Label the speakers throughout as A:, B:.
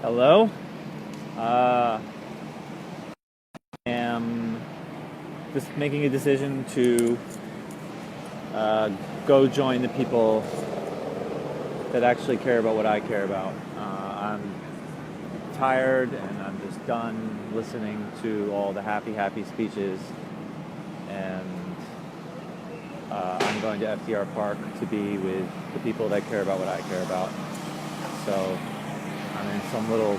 A: Hello. Am just making a decision to go join the people that actually care about what I care about. I'm tired and I'm just done listening to all the happy speeches, and I'm going to FDR Park to be with the people that care about what I care about. So I'm in some little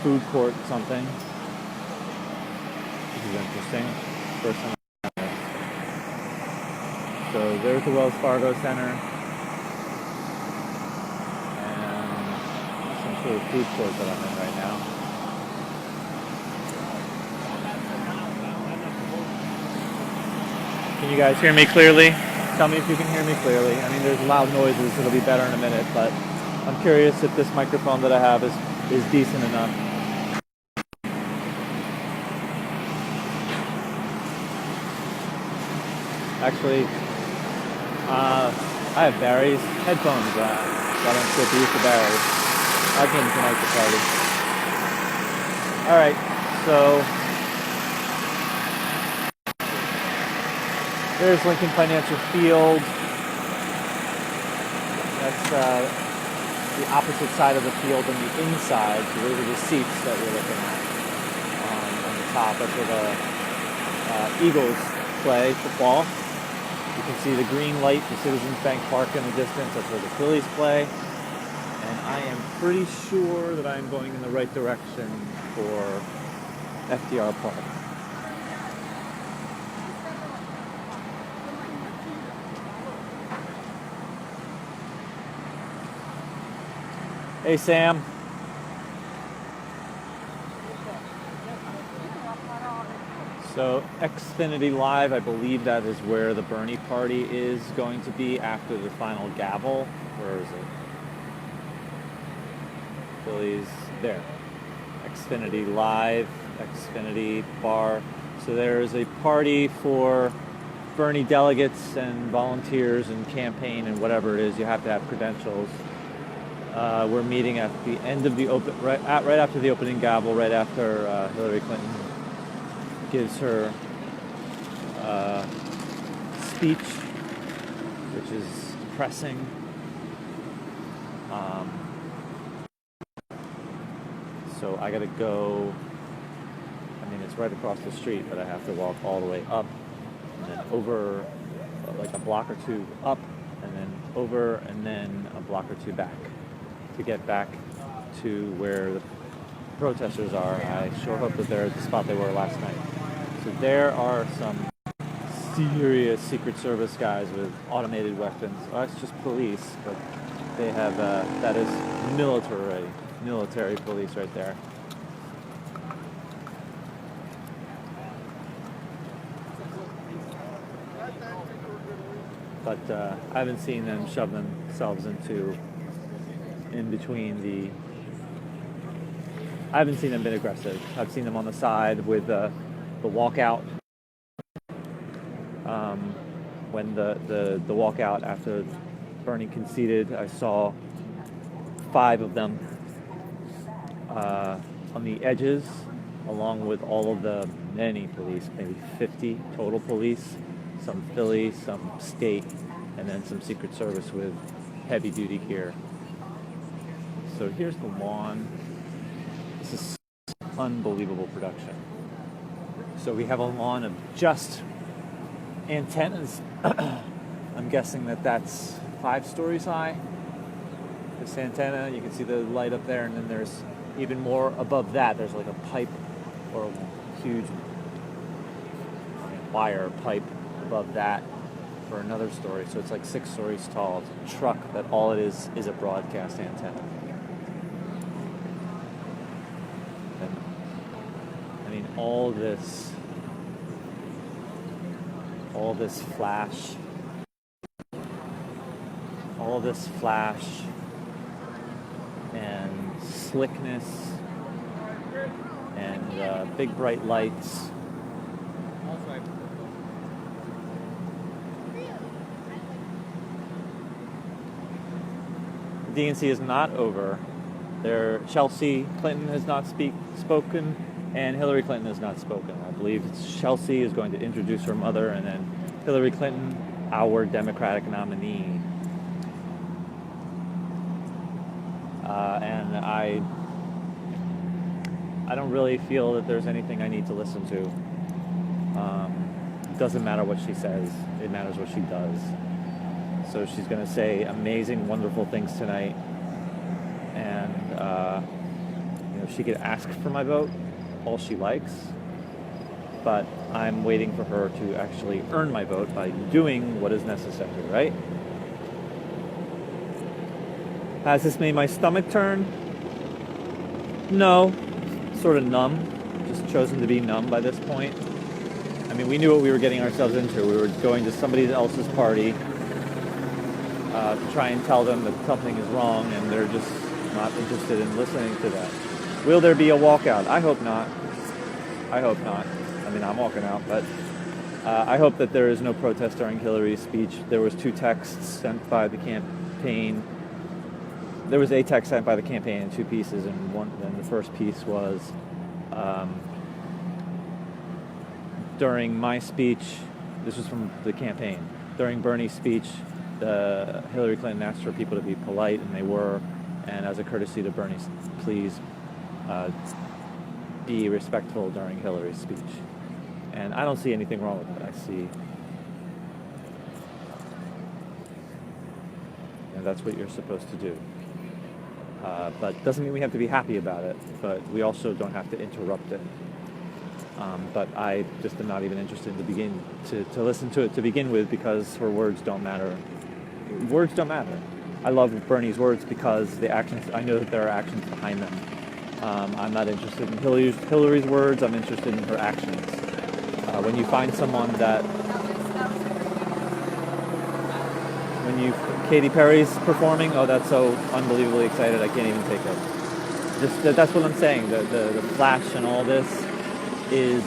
A: food court something. This is interesting. First time. So there's the Wells Fargo Center and some sort of food court that I'm in right now. Can you guys hear me clearly? Tell me if you can hear me clearly. I mean, there's loud noises. It'll be better in a minute, but I'm curious if this microphone that I have is decent enough. Actually, I have Barry's headphones. So I don't get to use the Barry's. I came tonight to party. Alright, so there's Lincoln Financial Field. That's the opposite side of the field on the inside. So those are the seats that we're looking at on the top. That's where the Eagles play football. You can see the green light for Citizens Bank Park in the distance. That's where the Phillies play. And I am pretty sure that I'm going in the right direction for FDR Park. Hey, Sam. So Xfinity Live, I believe that is where the Bernie party is going to be after the final gavel. Where is it? Phillies, there. Xfinity Live, Xfinity Bar. So there is a party for Bernie delegates and volunteers and campaign and whatever it is. You have to have credentials. We're meeting at the end of the right after the opening gavel, right after Hillary Clinton gives her speech, which is depressing. So I gotta go. I mean, it's right across the street, but I have to walk all the way up and then over, like a block or two up, and then over, and then a block or two back to get back to where the protesters are. I sure hope that they're at the spot they were last night. So there are some serious Secret Service guys with automated weapons. Well, that's just police, but they have, that is military police right there. But I haven't seen them shove themselves in between I haven't seen them been aggressive. I've seen them on the side with the walkout. When the walkout after Bernie conceded, I saw 5 of them on the edges, along with all of the many police, maybe 50 total police, some Philly, some state, and then some Secret Service with heavy-duty gear. So here's the lawn. This is unbelievable production. So we have a lawn of just antennas. I'm guessing that's 5 stories high. This antenna, you can see the light up there, and then there's even more above that. There's like a pipe or a huge wire pipe above that for another story. So it's like 6 stories tall. It's a truck that all it is a broadcast antenna. And, I mean, all this flash and slickness and big bright lights. DNC is not over. Chelsea Clinton has not spoken, and Hillary Clinton has not spoken. I believe Chelsea is going to introduce her mother, and then Hillary Clinton, our Democratic nominee. And I don't really feel that there's anything I need to listen to. It doesn't matter what she says. It matters what she does. So she's going to say amazing, wonderful things tonight. And, she could ask for my vote all she likes. But I'm waiting for her to actually earn my vote by doing what is necessary, right? Has this made my stomach turn? No. Sort of numb. Just chosen to be numb by this point. I mean, we knew what we were getting ourselves into. We were going to somebody else's party to try and tell them that something is wrong, and they're just not interested in listening to that. Will there be a walkout? I hope not. I hope not. I mean, I'm walking out, but I hope that there is no protest during Hillary's speech. There was 2 texts sent by the campaign. There was a text sent by the campaign in 2 pieces, and the first piece was during my speech. This was from the campaign. During Bernie's speech, Hillary Clinton asked for people to be polite, and they were. And as a courtesy to Bernie, please be respectful during Hillary's speech. And I don't see anything wrong with it. I see, and that's what you're supposed to do. But doesn't mean we have to be happy about it, but we also don't have to interrupt it. But I just am not even interested to listen to it to begin with, because her words don't matter. Words don't matter. I love Bernie's words because the actions, I know that there are actions behind them. I'm not interested in Hillary's words, I'm interested in her actions. When you find someone that, Katy Perry's performing, oh, that's so unbelievably excited, I can't even take it. That's what I'm saying, the flash and all this is,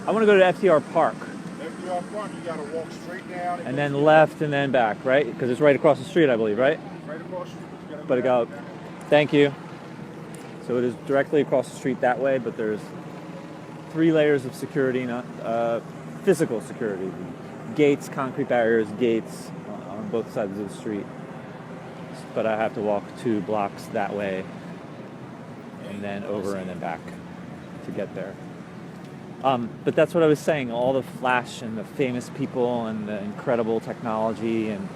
A: I want to go to FDR Park. FDR Park, you got to walk straight down. And then left and then back, right? Because it's right across the street, I believe, right? Right across the street. But go, thank you. So it is directly across the street that way, but there's 3 layers of security, not physical security. Gates, concrete barriers, gates on both sides of the street. But I have to walk 2 blocks that way and then over and then back to get there. But that's what I was saying, all the flash and the famous people and the incredible technology and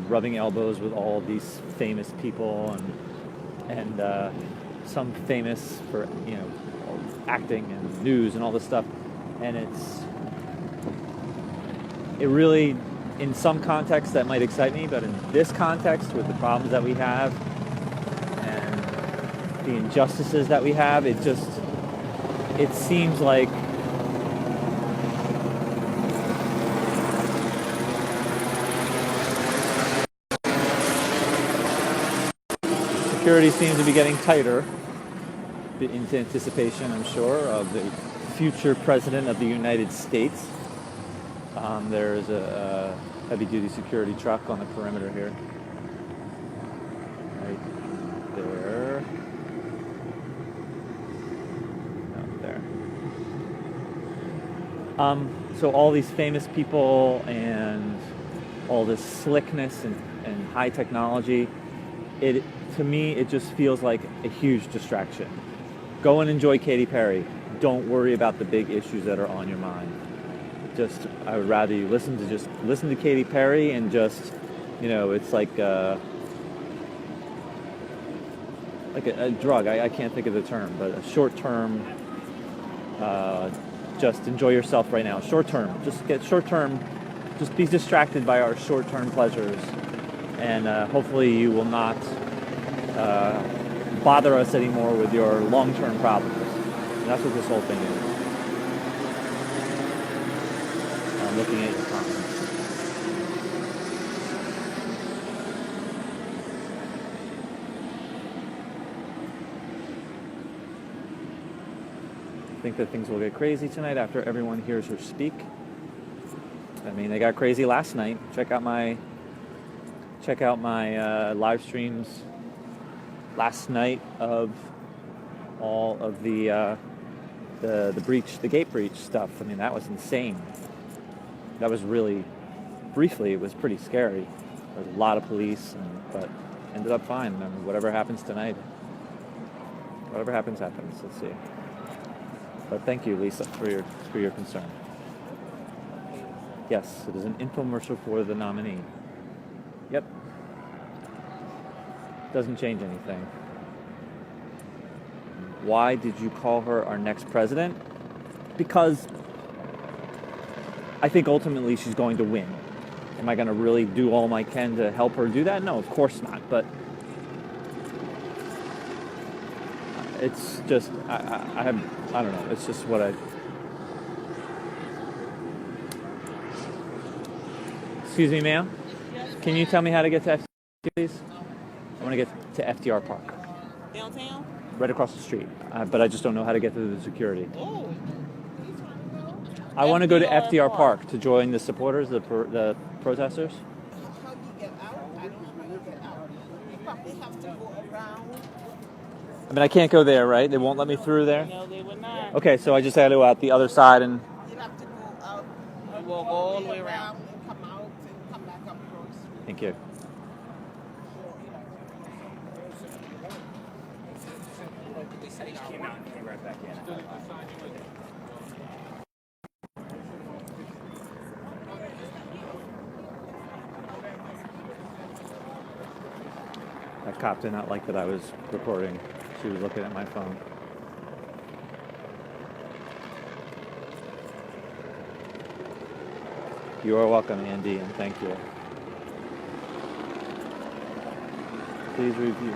A: rubbing elbows with all of these famous people and some famous for, acting and news and all this stuff. And it really, in some contexts that might excite me, but in this context with the problems that we have and the injustices that we have, it seems like security seems to be getting tighter in anticipation, I'm sure, of the future president of the United States. There's a heavy-duty security truck on the perimeter here. Right there. Out there. So all these famous people and all this slickness and high technology, to me, it just feels like a huge distraction. Go and enjoy Katy Perry. Don't worry about the big issues that are on your mind. I would rather you listen to Katy Perry and just, it's like a drug. I can't think of the term, but a short term, just enjoy yourself right now. Short term, just be distracted by our short term pleasures, and hopefully you will not bother us anymore with your long term problems. And that's what this whole thing is. I'm looking at your comments. I think that things will get crazy tonight after everyone hears her speak. I mean, they got crazy last night. Check out my check out my live streams last night of all of the gate breach stuff. I mean, that was insane. That was really, briefly, it was pretty scary. There was a lot of police, but ended up fine. I mean, whatever happens tonight, whatever happens. Let's see. But thank you, Lisa, for your concern. Yes, it is an infomercial for the nominee. Yep. Doesn't change anything. Why did you call her our next president? Because I think ultimately she's going to win. Am I going to really do all I can to help her do that? No, of course not. But it's just, I don't know. It's just what I... Excuse me, ma'am? Can you tell me how to get to FDR, please? I want to get to FDR Park.
B: Downtown?
A: Right across the street. But I just don't know how to get through the security.
B: Oh.
A: I want to go to FDR Park to join the supporters, the protesters.
B: How do you get out? I don't know how you get out. You probably have to go around.
A: I mean, I can't go there, right? They won't let me through there?
B: No, they would not.
A: Okay, so I just had to go out the other side and...
B: You'd have to go out.
C: You walk all the way around.
B: And come out and come back up across.
A: Thank you. Came right back in. That cop did not like that I was recording. She was looking at my phone. You are welcome, Andy, and thank you. Please review.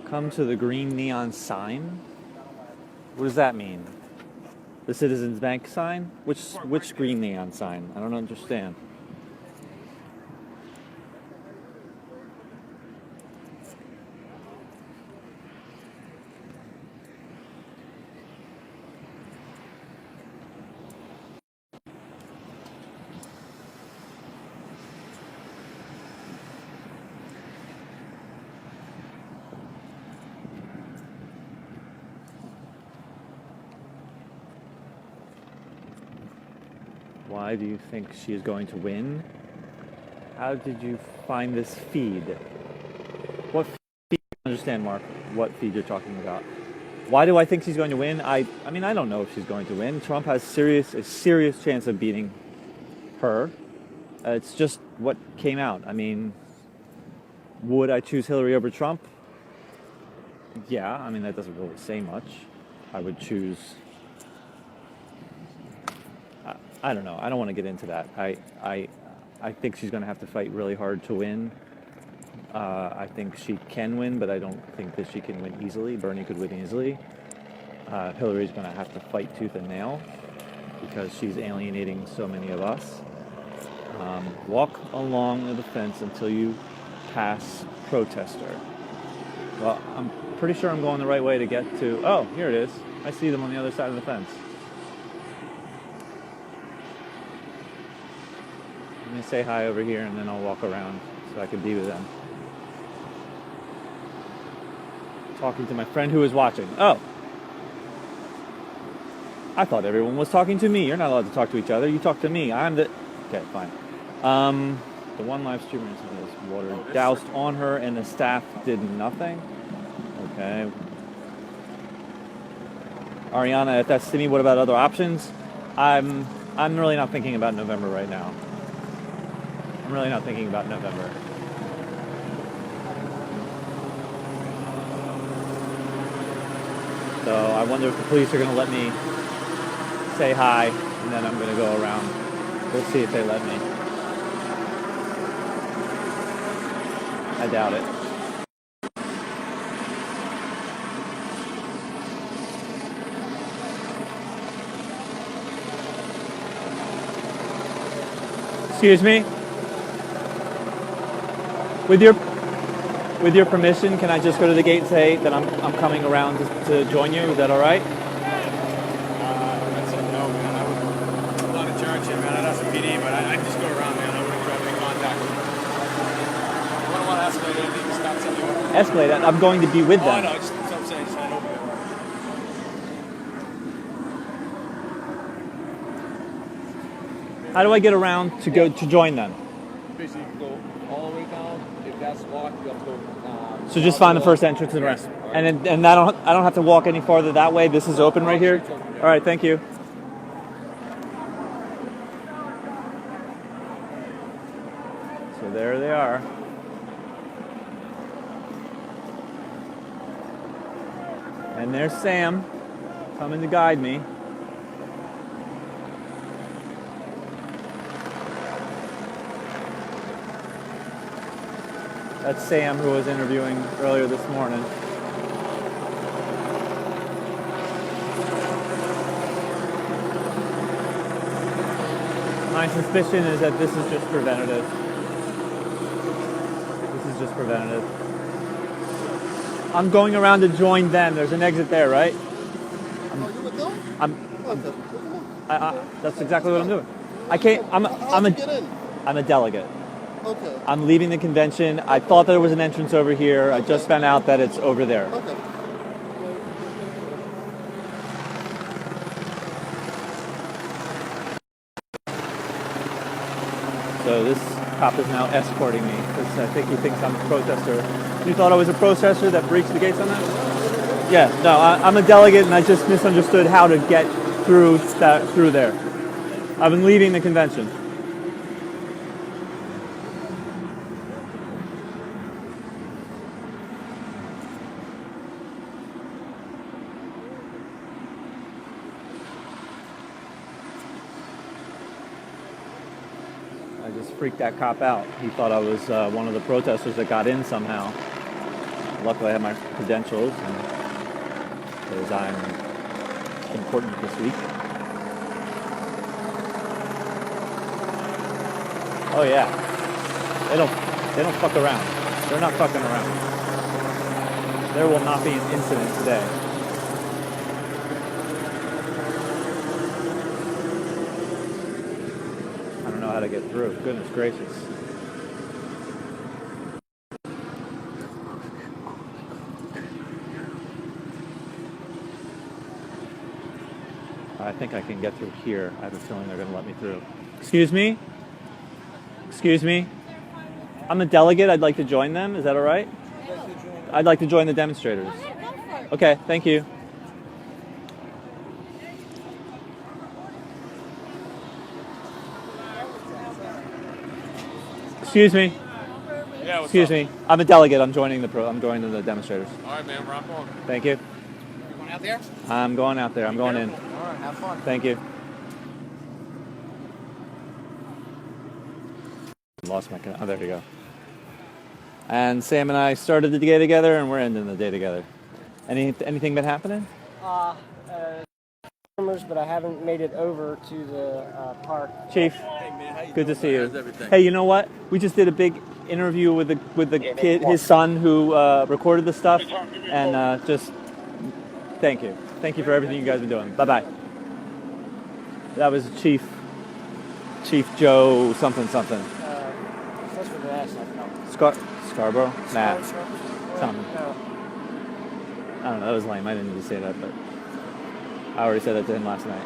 A: Come to the green neon sign? What does that mean? The Citizens Bank sign? Which green neon sign? I don't understand. Why do you think she is going to win? How did you find this feed? What feed? I don't understand, Mark, what feed you're talking about. Why do I think she's going to win? I mean, I don't know if she's going to win. Trump has a serious chance of beating her. It's just what came out. I mean, would I choose Hillary over Trump? Yeah, I mean, that doesn't really say much. I would choose... I don't know. I don't want to get into that. I think she's going to have to fight really hard to win. I think she can win, but I don't think that she can win easily. Bernie could win easily. Hillary's going to have to fight tooth and nail because she's alienating so many of us. Walk along the fence until you pass protester. Well, I'm pretty sure I'm going the right way to get to... Oh, here it is. I see them on the other side of the fence. I'm going to say hi over here and then I'll walk around so I can be with them. Talking to my friend who is watching. Oh! I thought everyone was talking to me. You're not allowed to talk to each other. You talk to me. I'm the... Okay, fine. The one live streamer has water doused on her and the staff did nothing. Okay. Ariana, if that's to me, what about other options? I'm really not thinking about November right now. I'm really not thinking about November. So I wonder if the police are going to let me say hi, and then I'm going to go around. We'll see if they let me. I doubt it. Excuse me? With your With your permission, can I just go to the gate and say that I'm coming around to join you? Is that all right?
D: I said no, man. I would want to charge you, man. I'd have some PD, but I'd just go around, man. I wouldn't try to make contact. I wouldn't want to escalate anything. Just stop something.
A: Escalate. I'm going to be with
D: Oh,
A: them.
D: I know. Just that's what I'm saying. Just hand over there.
A: How do I get around to go to join them?
C: Basically, you can go all the way down. If that's locked, you have to go.
A: So just find the first entrance and the rest. And I don't have to walk any farther that way. This is open right here. All right, thank you. So there they are. And there's Sam coming to guide me. That's Sam, who was interviewing earlier this morning. My suspicion is that this is just preventative. This is just preventative. I'm going around to join them. There's an exit there, right?
E: You with them? Okay.
A: That's exactly what I'm doing. I can't.
E: How'd you get in?
A: I'm a delegate.
E: Okay.
A: I'm leaving the convention. I thought there was an entrance over here. I just found out that it's over there.
E: Okay.
A: So this cop is now escorting me because I think he thinks I'm a protester. You thought I was a protester that breached the gates on that? Yeah. No, I'm a delegate, and I just misunderstood how to get through there. I've been leaving the convention. I just freaked that cop out. He thought I was one of the protesters that got in somehow. Luckily, I have my credentials, and because I'm important this week. Oh yeah, they don't fuck around. They're not fucking around. There will not be an incident today. I don't know how to get through. Goodness gracious. I think I can get through here. I have a feeling they're going to let me through. Excuse me? Excuse me? I'm a delegate. I'd like to join them. Is that all right? I'd like to join the demonstrators. Okay, thank you. Excuse me.
D: Yeah, what's
A: Excuse
D: up?
A: me. I'm a delegate. I'm joining the the demonstrators.
D: All right, man. Rock on.
A: Thank you.
C: You going out there?
A: I'm going out there. I'm going in.
C: All right, have fun.
A: Thank you. Lost my. Oh, there we go. And Sam and I started the day together, and we're ending the day together. Anything been happening?
F: Rumors, but I haven't made it over to the park.
A: Chief, good to see you. Hey, you know what? We just did a big interview with the kid, his son, who recorded the stuff, and just thank you for everything you guys are doing. Bye bye. That was Chief Joe something.
F: That's what it asked.
A: Scarborough? Nah, something.
F: No.
A: I don't know. That was lame. I didn't need to say that, but I already said that to him last night.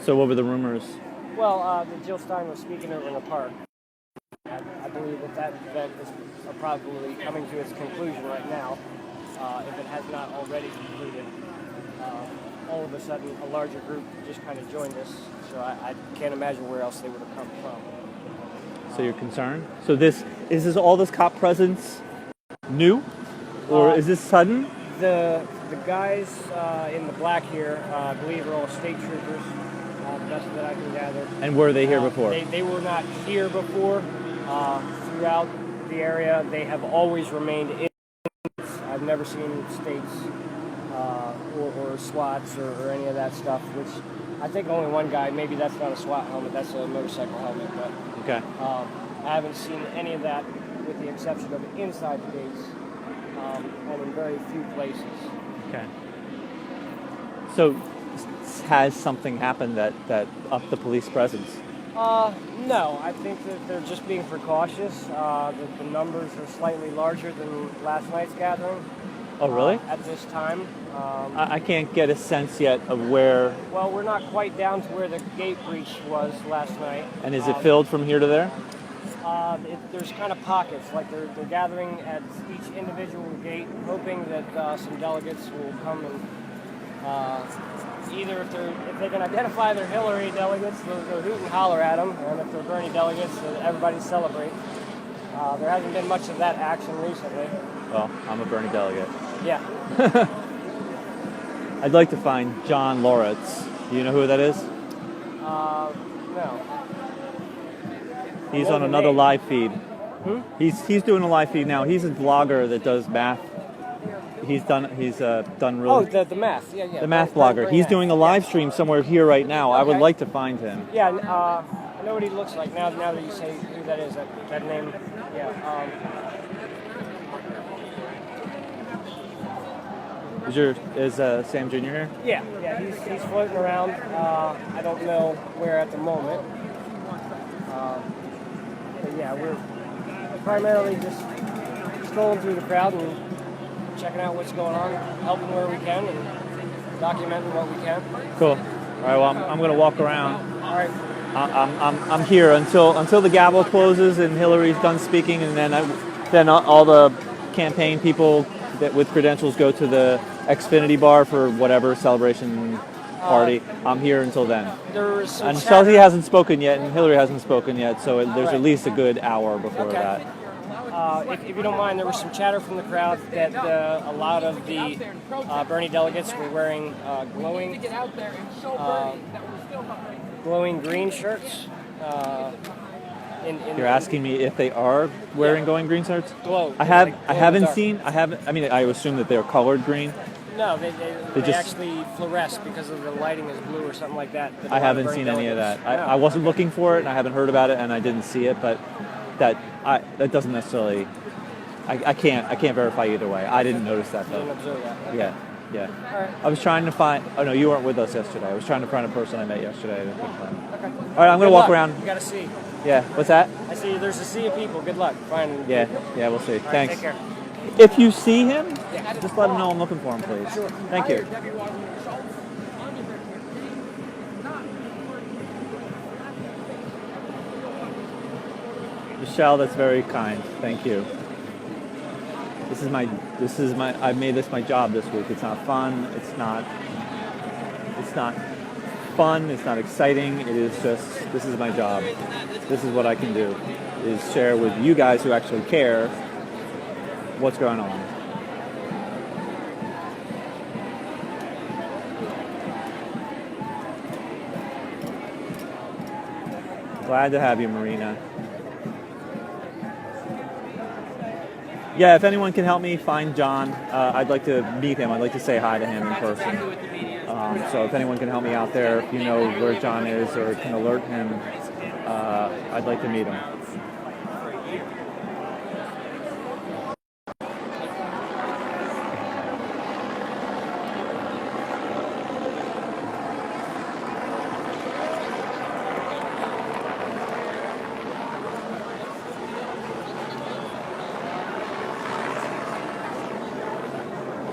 A: So what were the rumors?
F: Well, that Jill Stein was speaking over in the park. I believe that event is probably coming to its conclusion right now, if it has not already concluded. All of a sudden, a larger group just kind of joined us, so I can't imagine where else they would have come from.
A: So you're concerned? So is this all this cop presence new, or is this sudden?
F: The guys in the black here, I believe, are all state troopers. Best that I can gather.
A: And were they here before?
F: They were not here before. Throughout the area, they have always remained in. I've never seen states or SWATs or any of that stuff, which I think only one guy. Maybe that's not a SWAT helmet. That's a motorcycle helmet. But
A: Okay.
F: I haven't seen any of that, with the exception of inside the gates, and in very few places.
A: Okay. So, has something happened that upped the police presence?
F: No, I think that they're just being precautious. The numbers are slightly larger than last night's gathering.
A: Oh, really?
F: At this time.
A: I can't get a sense yet of where.
F: Well, we're not quite down to where the gate breach was last night.
A: And is it filled from here to there?
F: There's kind of pockets, like they're gathering at each individual gate, hoping that some delegates will come and either if they can identify their Hillary delegates, they'll hoot and holler at them, and if they're Bernie delegates, everybody celebrate. There hasn't been much of that action recently.
A: Well, I'm a Bernie delegate.
F: Yeah.
A: I'd like to find John Loritz. Do you know who that is?
F: No.
A: He's on another live feed.
F: Hmm?
A: He's doing a live feed now. He's a vlogger that does math. He's done really.
F: Oh, the math. Yeah.
A: The math blogger. He's doing a live stream somewhere here right now. I would
F: Okay.
A: like to find him.
F: Yeah, I know what he looks like now that you say who that is. That name. Yeah.
A: Is Sam Jr. here?
F: Yeah. He's floating around. I don't know where at the moment. But yeah, we're primarily just strolling through the crowd and checking out what's going on, helping where we can, and documenting what we can.
A: Cool. All right. Well, I'm going to walk around.
F: All right.
A: I'm here until the gavel closes and Hillary's done speaking, and then all the campaign people that with credentials go to the Xfinity bar for whatever celebration party. I'm here until then.
F: There's some
A: And
F: chatter.
A: Chelsea hasn't spoken yet, and Hillary hasn't spoken yet, so there's
F: Right.
A: at least a good hour before
F: Okay.
A: that.
F: If you don't mind, there was some chatter from the crowd that a lot of the Bernie delegates were wearing glowing green shirts.
A: You're asking me if they are wearing going green shirts?
F: Glow.
A: I assume that they're colored green.
F: No, they
A: just-
F: actually fluoresce because of the lighting is blue or something like that.
A: I haven't seen any of that.
F: No.
A: I wasn't looking for it, and I haven't heard about it, and I didn't see it. But that doesn't necessarily. I can't verify either way. I didn't notice that
F: Didn't
A: though.
F: observe that.
A: Yeah.
F: All right.
A: I was trying to find. Oh no, you weren't with us yesterday. I was trying to find a person I met yesterday. That couldn't find.
F: Okay.
A: All right, I'm gonna
F: Good
A: walk
F: luck.
A: around.
F: You gotta see.
A: Yeah. What's that?
F: I see there's a sea of people. Good luck finding.
A: Yeah. Yeah. We'll see.
F: All right,
A: Thanks.
F: Take care.
A: If you see him, just let him know I'm looking for him, please.
F: Sure.
A: Thank you. Michelle, that's very kind. Thank you. This is my. I made this my job this week. It's not fun. It's not fun. It's not exciting. It is just. This is my job. This is what I can do. Is share with you guys who actually care what's going on. Glad to have you, Marina. Yeah, if anyone can help me find John, I'd like to meet him. I'd like to say hi to him in person. So if anyone can help me out there, if you know where John is or can alert him, I'd like to meet him.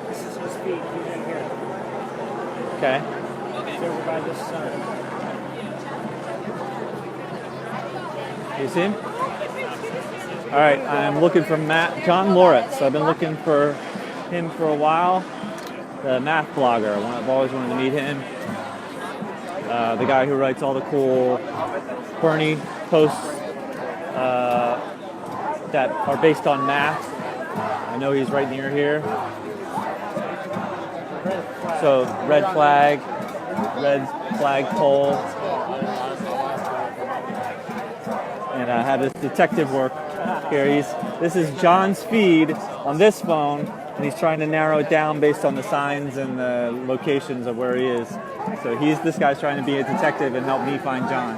F: This is his feet. He's in here.
A: Okay.
F: He's over by this side.
A: You see him? All right, I'm looking for John Loritz. I've been looking for him for a while. The math blogger. I've always wanted to meet him. The guy who writes all the cool Bernie posts that are based on math. I know he's right near here. So red flag pole. And I have this detective work here. This is John's feed on this phone, and he's trying to narrow it down based on the signs and the locations of where he is. So this guy's trying to be a detective and help me find John.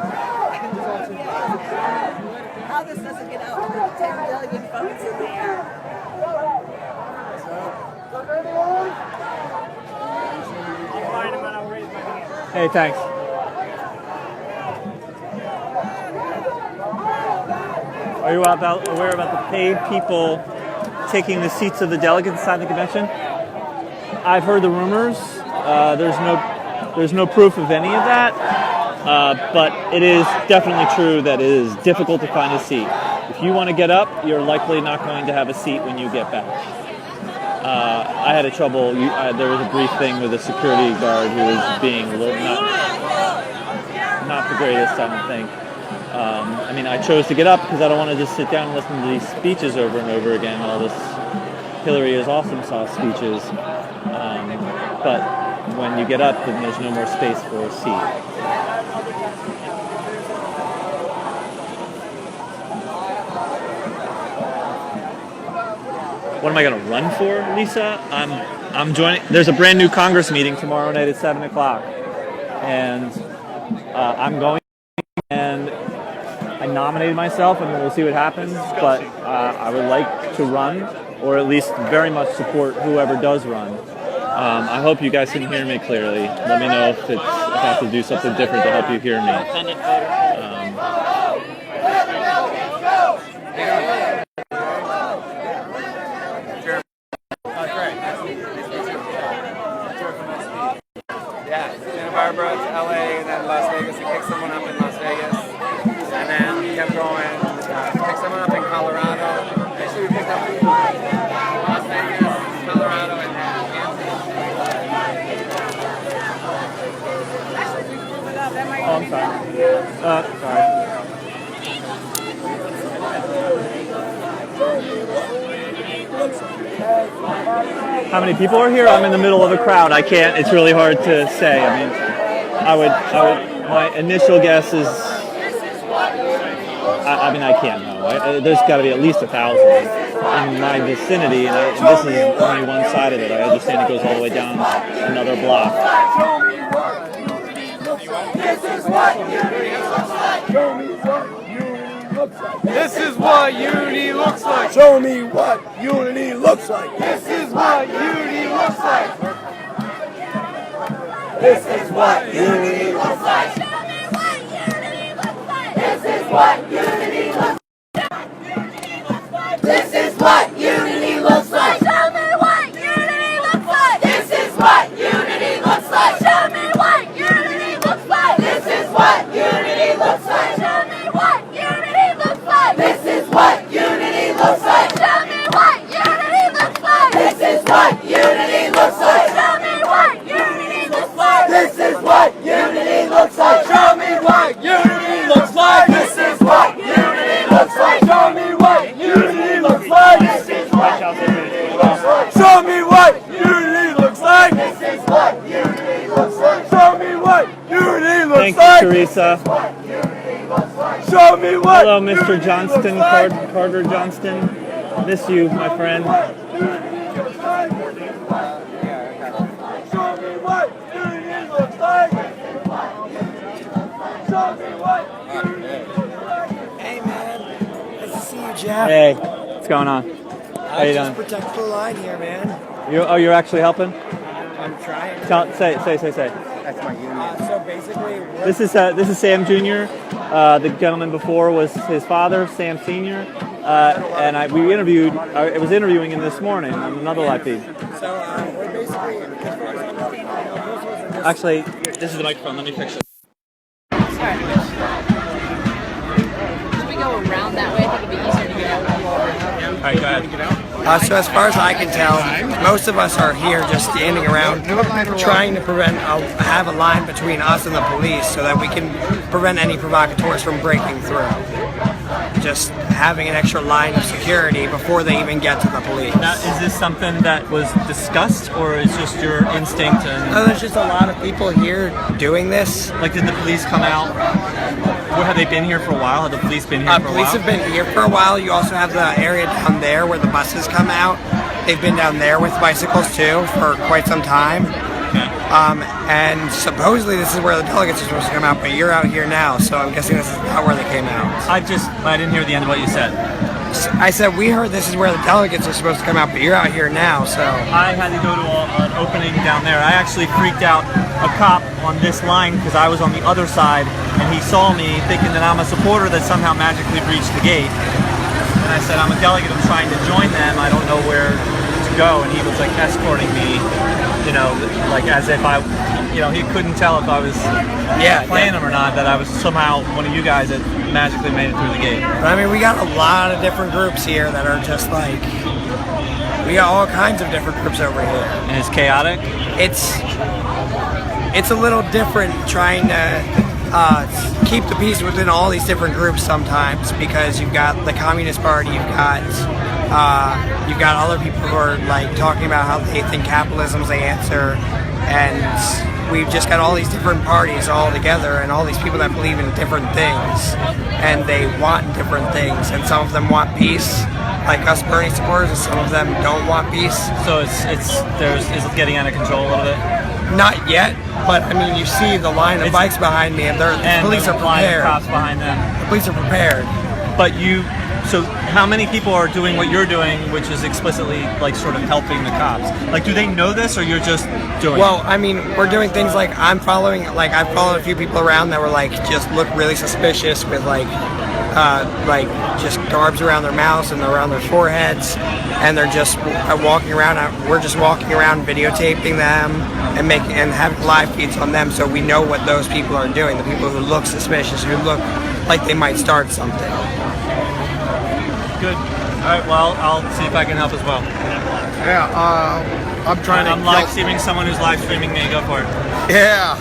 B: How this doesn't get out with the 10 billion votes in there.
F: I'll find him and I'll raise my hand.
A: Hey, thanks. Are you aware about the paid people taking the seats of the delegates inside the convention? I've heard the rumors. There's no proof of any of that, but it is definitely true that it is difficult to find a seat. If you want to get up, you're likely not going to have a seat when you get back. I had a trouble. There was a brief thing with a security guard who was being a little not the greatest, I don't think. I mean, I chose to get up because I don't want to just sit down and listen to these speeches over and over again, all this Hillary is awesome sauce speeches. But when you get up, then there's no more space for a seat. What am I going to run for, Lisa? I'm joining. There's a brand new Congress meeting tomorrow night at 7 o'clock, and I'm going. And I nominated myself, and we'll see what happens. But I would like to run, or at least very much support whoever does run. I hope you guys can hear me clearly. Let me know if I have to do something different to help you hear me.
C: Santa Barbara to LA and then Las Vegas to pick someone up in Las Vegas. And then we kept going, pick someone up in Colorado. Actually, we picked up Las Vegas, Colorado, and then
A: Oh, I'm sorry. Sorry. How many people are here? I'm in the middle of a crowd. I can't. It's really hard to say. I mean, I would. My initial guess is. I mean, I can't know. There's got to be at least 1,000 in my vicinity, and this is only one side of it. I understand it goes all the way down another block.
C: This is what unity looks like. This is what unity looks like.
G: Show me what unity looks like.
C: This is what unity looks like.
G: This is what unity looks like.
B: This is what unity looks like. This is what unity looks like. Show me what unity looks like. This is what unity looks like. Show me what unity looks like. This is what unity looks like. Show me what unity looks like. This is what unity looks like. Show me what unity looks like. This is what unity looks like. Show me what unity looks like.
G: This is what unity looks like.
C: Show me what unity looks like.
G: This is what unity looks like. Show me what unity looks like. This is what unity looks like. Show me what unity looks like. This is what unity looks like. Show me what unity looks
A: Thank
G: like.
A: you, Teresa.
G: Show me what.
A: Hello, Mr. Johnston, Carter Johnston. Miss you, my friend.
G: Show me what unity looks like. Show me what unity looks like.
H: Hey man, nice to see you, Jeff.
A: Hey, what's going on? How you
H: Just
A: doing?
H: protect the line here, man.
A: You're actually helping?
H: I'm trying.
A: Say.
H: That's my union. So basically,
A: This is Sam Jr. The gentleman before was his father, Sam Sr. And I was interviewing him this morning on another live feed.
H: we're basically.
A: Actually, this is the microphone. Let me fix it.
I: Should we go around that way? I think it'd be easier to get out.
A: All right, go ahead.
H: So as far as I can tell, most of us are here just standing around trying to have a line between us and the police so that we can prevent any provocateurs from breaking through. Just having an extra line of security before they even get to the police.
A: Now, is this something that was discussed, or is just your instinct?
H: No, there's just a lot of people here doing this.
A: Like, did the police come out? Have they been here for a while? Have the police been here for a while?
H: Police have been here for a while. You also have the area down there where the buses come out. they've been down there with bicycles too for quite some time. And supposedly this is where the delegates are supposed to come out, but you're out here now, so I'm guessing this is not where they came out.
A: I didn't hear the end of what you said.
H: I said we heard this is where the delegates are supposed to come out, but you're out here now, so.
A: I had to go to an opening down there. I actually freaked out a cop on this line because I was on the other side, and he saw me thinking that I'm a supporter that somehow magically breached the gate. And I said, I'm a delegate, I'm trying to join them, I don't know where to go. And he was like escorting me, like as if he couldn't tell if I was playing him or not, that I was somehow one of you guys that magically made it through the gate.
H: But I mean, we got a lot of different groups here that are just like, we got all kinds of different groups over here.
A: And it's chaotic?
H: It's a little different trying to keep the peace within all these different groups sometimes, because you've got the Communist Party, you've got other people who are like talking about how they think capitalism's the answer, and we've just got all these different parties all together and all these people that believe in different things, and they want different things, and some of them want peace, like us Bernie supporters, and some of them don't want peace.
A: So is it getting out of control a little bit?
H: Not yet, but I mean, you see the line of bikes behind me, and the police are prepared.
A: Cops behind them.
H: The police are prepared.
A: But so how many people are doing what you're doing, which is explicitly like sort of helping the cops? Like, do they know this, or you're just doing
H: Well, I mean, we're doing things like I've followed a few people around that were like, just look really suspicious with like just garbs around their mouths and around their foreheads, and they're just walking around. We're just walking around videotaping them and having live feeds on them, so we know what those people are doing, the people who look suspicious, who look like they might start something.
A: Good. All right, well, I'll see if I can help as well.
E: Yeah, I'm trying
A: I'm live streaming someone who's live streaming me. Go for it.
E: Yeah.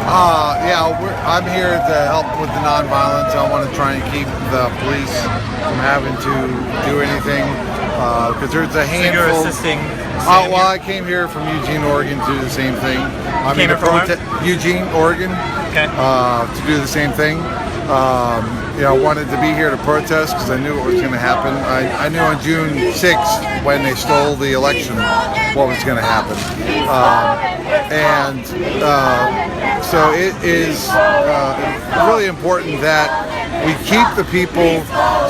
E: I'm here to help with the nonviolence. I want to try and keep the police from having to do anything, because there's a handful.
A: So you're assisting?
E: Well, I came here from Eugene, Oregon to do the same thing. I'm
A: Came
E: in
A: here from
E: Eugene, Oregon,
A: Okay.
E: to do the same thing. I wanted to be here to protest because I knew what was going to happen. I knew on June 6th, when they stole the election, what was going to happen. So it is really important that we keep the people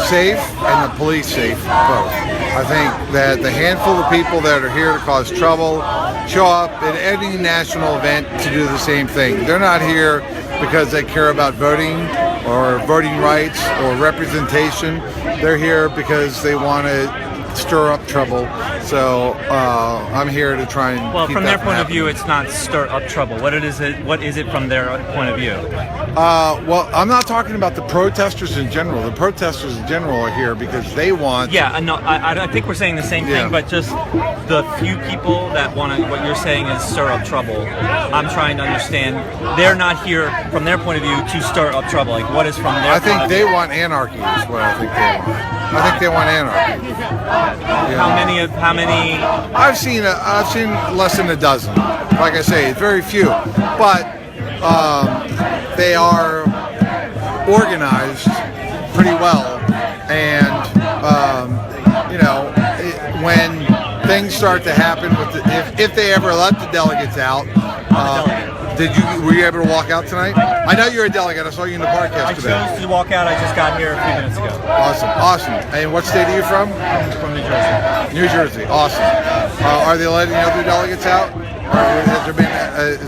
E: safe and the police safe, both. I think that the handful of people that are here to cause trouble show up at any national event to do the same thing. They're not here because they care about voting or voting rights or representation. They're here because they want to stir up trouble. So I'm here to try and
A: Well,
E: keep
A: from
E: that
A: their point of
E: happening.
A: view, it's not stir up trouble. What is it from their point of view?
E: Well, I'm not talking about the protesters in general. The protesters in general are here because they want.
A: Yeah, no, I think we're saying the same thing, but just the few people that want to, what you're saying is stir up trouble. I'm trying to understand. They're not here from their point of view to stir up trouble. Like, what is from their
E: I think
A: point
E: they
A: of view?
E: want anarchy is what I think they want. I think they want anarchy. Yeah.
A: How many?
E: I've seen less than a dozen. Like I say, very few, but they are organized pretty well, and when things start to happen with if they ever let the delegates out. Were you able to walk out tonight? I know you're a delegate. I saw you in the podcast today.
A: I chose to walk out. I just got here a few minutes ago.
E: Awesome. And what state are you from?
A: From New Jersey.
E: New Jersey. Awesome. Are they letting the other delegates out? Or has there been? Are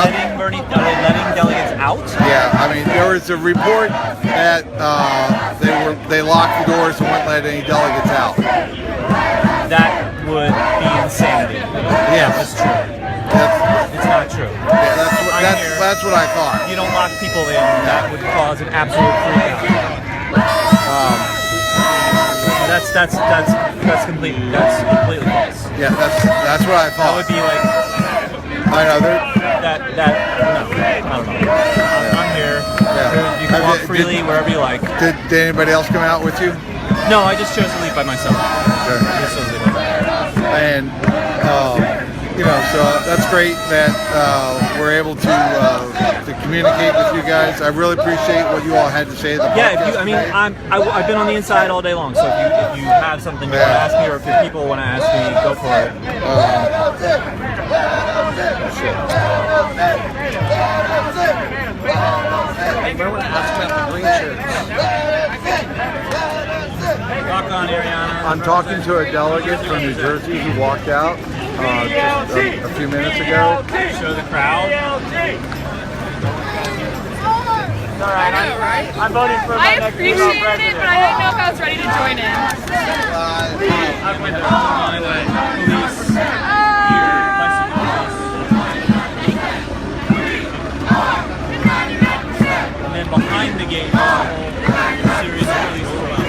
A: They letting delegates out?
E: Yeah. I mean, there was a report that they locked the doors and wouldn't let any delegates out.
A: That would be insanity.
E: Yes.
A: That's true. It's not true.
E: Yeah, that's what I thought.
A: You don't lock people in. That would cause an absolute freak out. That's completely false.
E: Yeah, that's what I thought.
A: That would be like.
E: I know.
A: No, I don't know. I'm here.
E: Yeah.
A: You can walk freely wherever you like.
E: Did anybody else come out with you?
A: No, I just chose to leave by myself.
E: Okay.
A: I just chose to leave by myself.
E: And so that's great that we're able to to communicate with you guys. I really appreciate what you all had to say.
A: I've been on the inside all day long, so if you have something you want to ask me, or if your people want to ask me, go for it. Rock on, Ariana.
E: I'm talking to a delegate from New Jersey who walked out just a few minutes ago.
A: Show the crowd.
F: All right,
I: I know, right?
F: I'm voting for my
I: I
F: next
I: appreciated it, but I didn't know if I was ready to join in.
A: And then behind the gate, there's a whole series of police as well.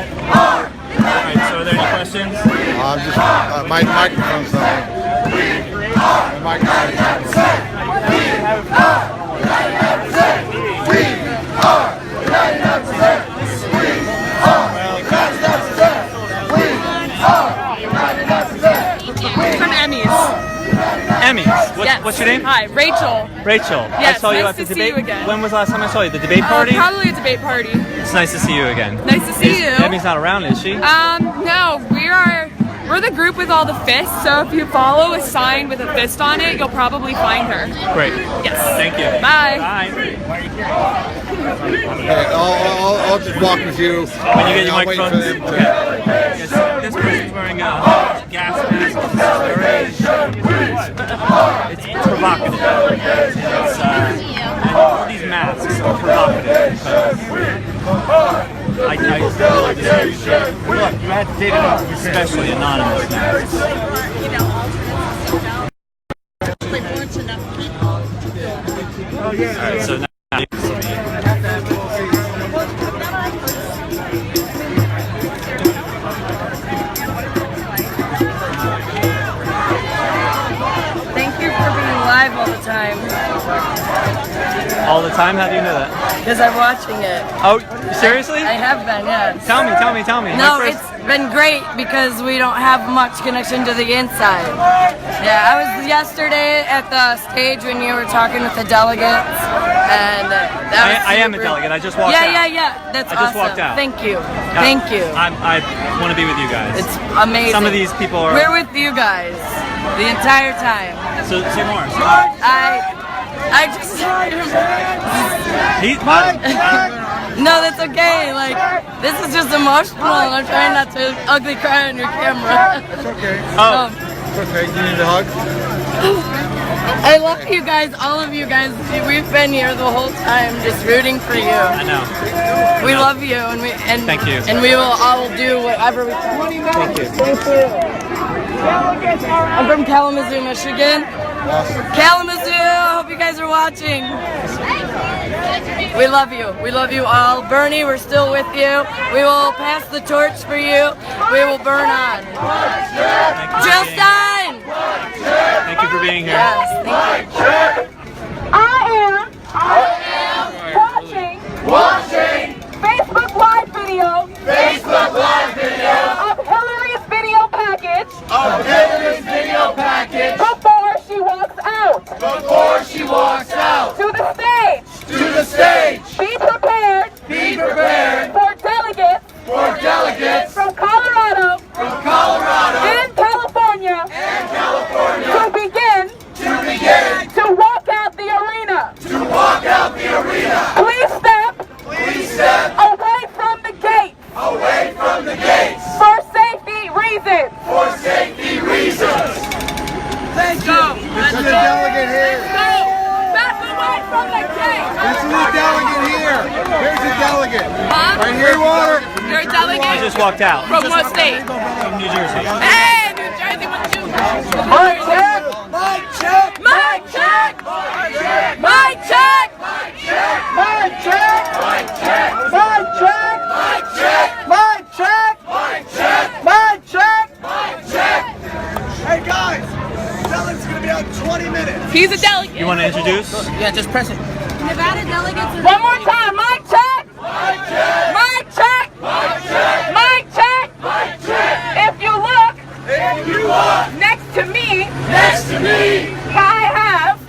A: Alright, so are there any questions?
E: I'm just my microphone's not on. My microphone's
I: From Emmys.
A: Emmys. What's your name?
I: Hi, Rachel.
A: Rachel.
I: Yes,
A: I saw you
I: nice
A: at the
I: to see
A: debate.
I: you again.
A: When was the last time I saw you? The debate party?
I: Probably a debate party.
A: It's nice to see you again.
I: Nice to see you.
A: Emmy's not around, is she?
I: No, we're the group with all the fists, so if you follow a sign with a fist on it, you'll probably find her.
A: Great.
I: Yes.
A: Thank you.
I: Bye.
E: Okay, I'll just walk with you.
A: When you get your
E: I'll wait
A: microphone.
E: for them to-
A: Okay. Yes, this person's wearing a gas mask. It's provocative. And all these masks are provocative. Look, you had to take it off, especially anonymous masks. Alright, so now
J: Thank you for being live all the time.
A: all the time? How do you know that?
J: Because I'm watching it.
A: Oh, seriously?
J: I have been, yes.
A: Tell me.
J: No, it's been great because we don't have much connection to the inside. Yeah, I was yesterday at the stage when you were talking with the delegates, and that was
A: I am a
J: super-
A: delegate. I just walked out.
J: Yeah. That's
A: I
J: awesome.
A: just walked out.
J: Thank you. Thank you.
A: I want to be with you guys.
J: It's amazing.
A: Some of these people are.
J: We're with you guys the entire time.
A: So say more.
J: I just. No, that's okay. Like, this is just emotional, and I'm trying not to ugly cry on your camera.
E: It's okay.
A: Oh.
E: It's okay. You need a hug?
J: I love you guys, all of you guys. We've been here the whole time, just rooting for you.
A: I know.
J: We love you, and
A: Thank you.
J: And we will all do whatever we can.
A: Thank you.
J: Thank you. I'm from Kalamazoo, Michigan.
E: Awesome.
J: Kalamazoo, hope you guys are watching. We love you. We love you all. Bernie, we're still with you. We will pass the torch for you. We will burn on. Jill Stein!
A: Thank you for being here.
J: Yes, thank you.
B: I am watching Facebook Live video of Hillary's video package before she walks out to the stage. Be prepared for delegates from Colorado and California to begin to walk out the arena. Please step away from the gates for safety reasons.
J: Let's go.
E: This is a delegate here.
B: Step away from the gates.
E: This is a delegate here. Here's a delegate.
I: Huh?
E: Right here, water.
I: You're a delegate?
A: I just walked out.
I: From what state?
A: From New Jersey.
I: Hey, New Jersey, what you?
B: Mic check. Mic check. Mic check. Mic check. Mic check. Mic check. Mic check. Mic check. Mic check. Mic check. Mic check. Mic check. Mic check.
G: Hey guys, Dylan's gonna be out in 20 minutes.
I: He's a delegate.
A: You want to introduce?
H: Yeah, just press it.
J: Nevada delegates are
B: One more time. Mic check. Mic check. Mic check. Mic check. Mic check.
I: to me,
B: I
I: have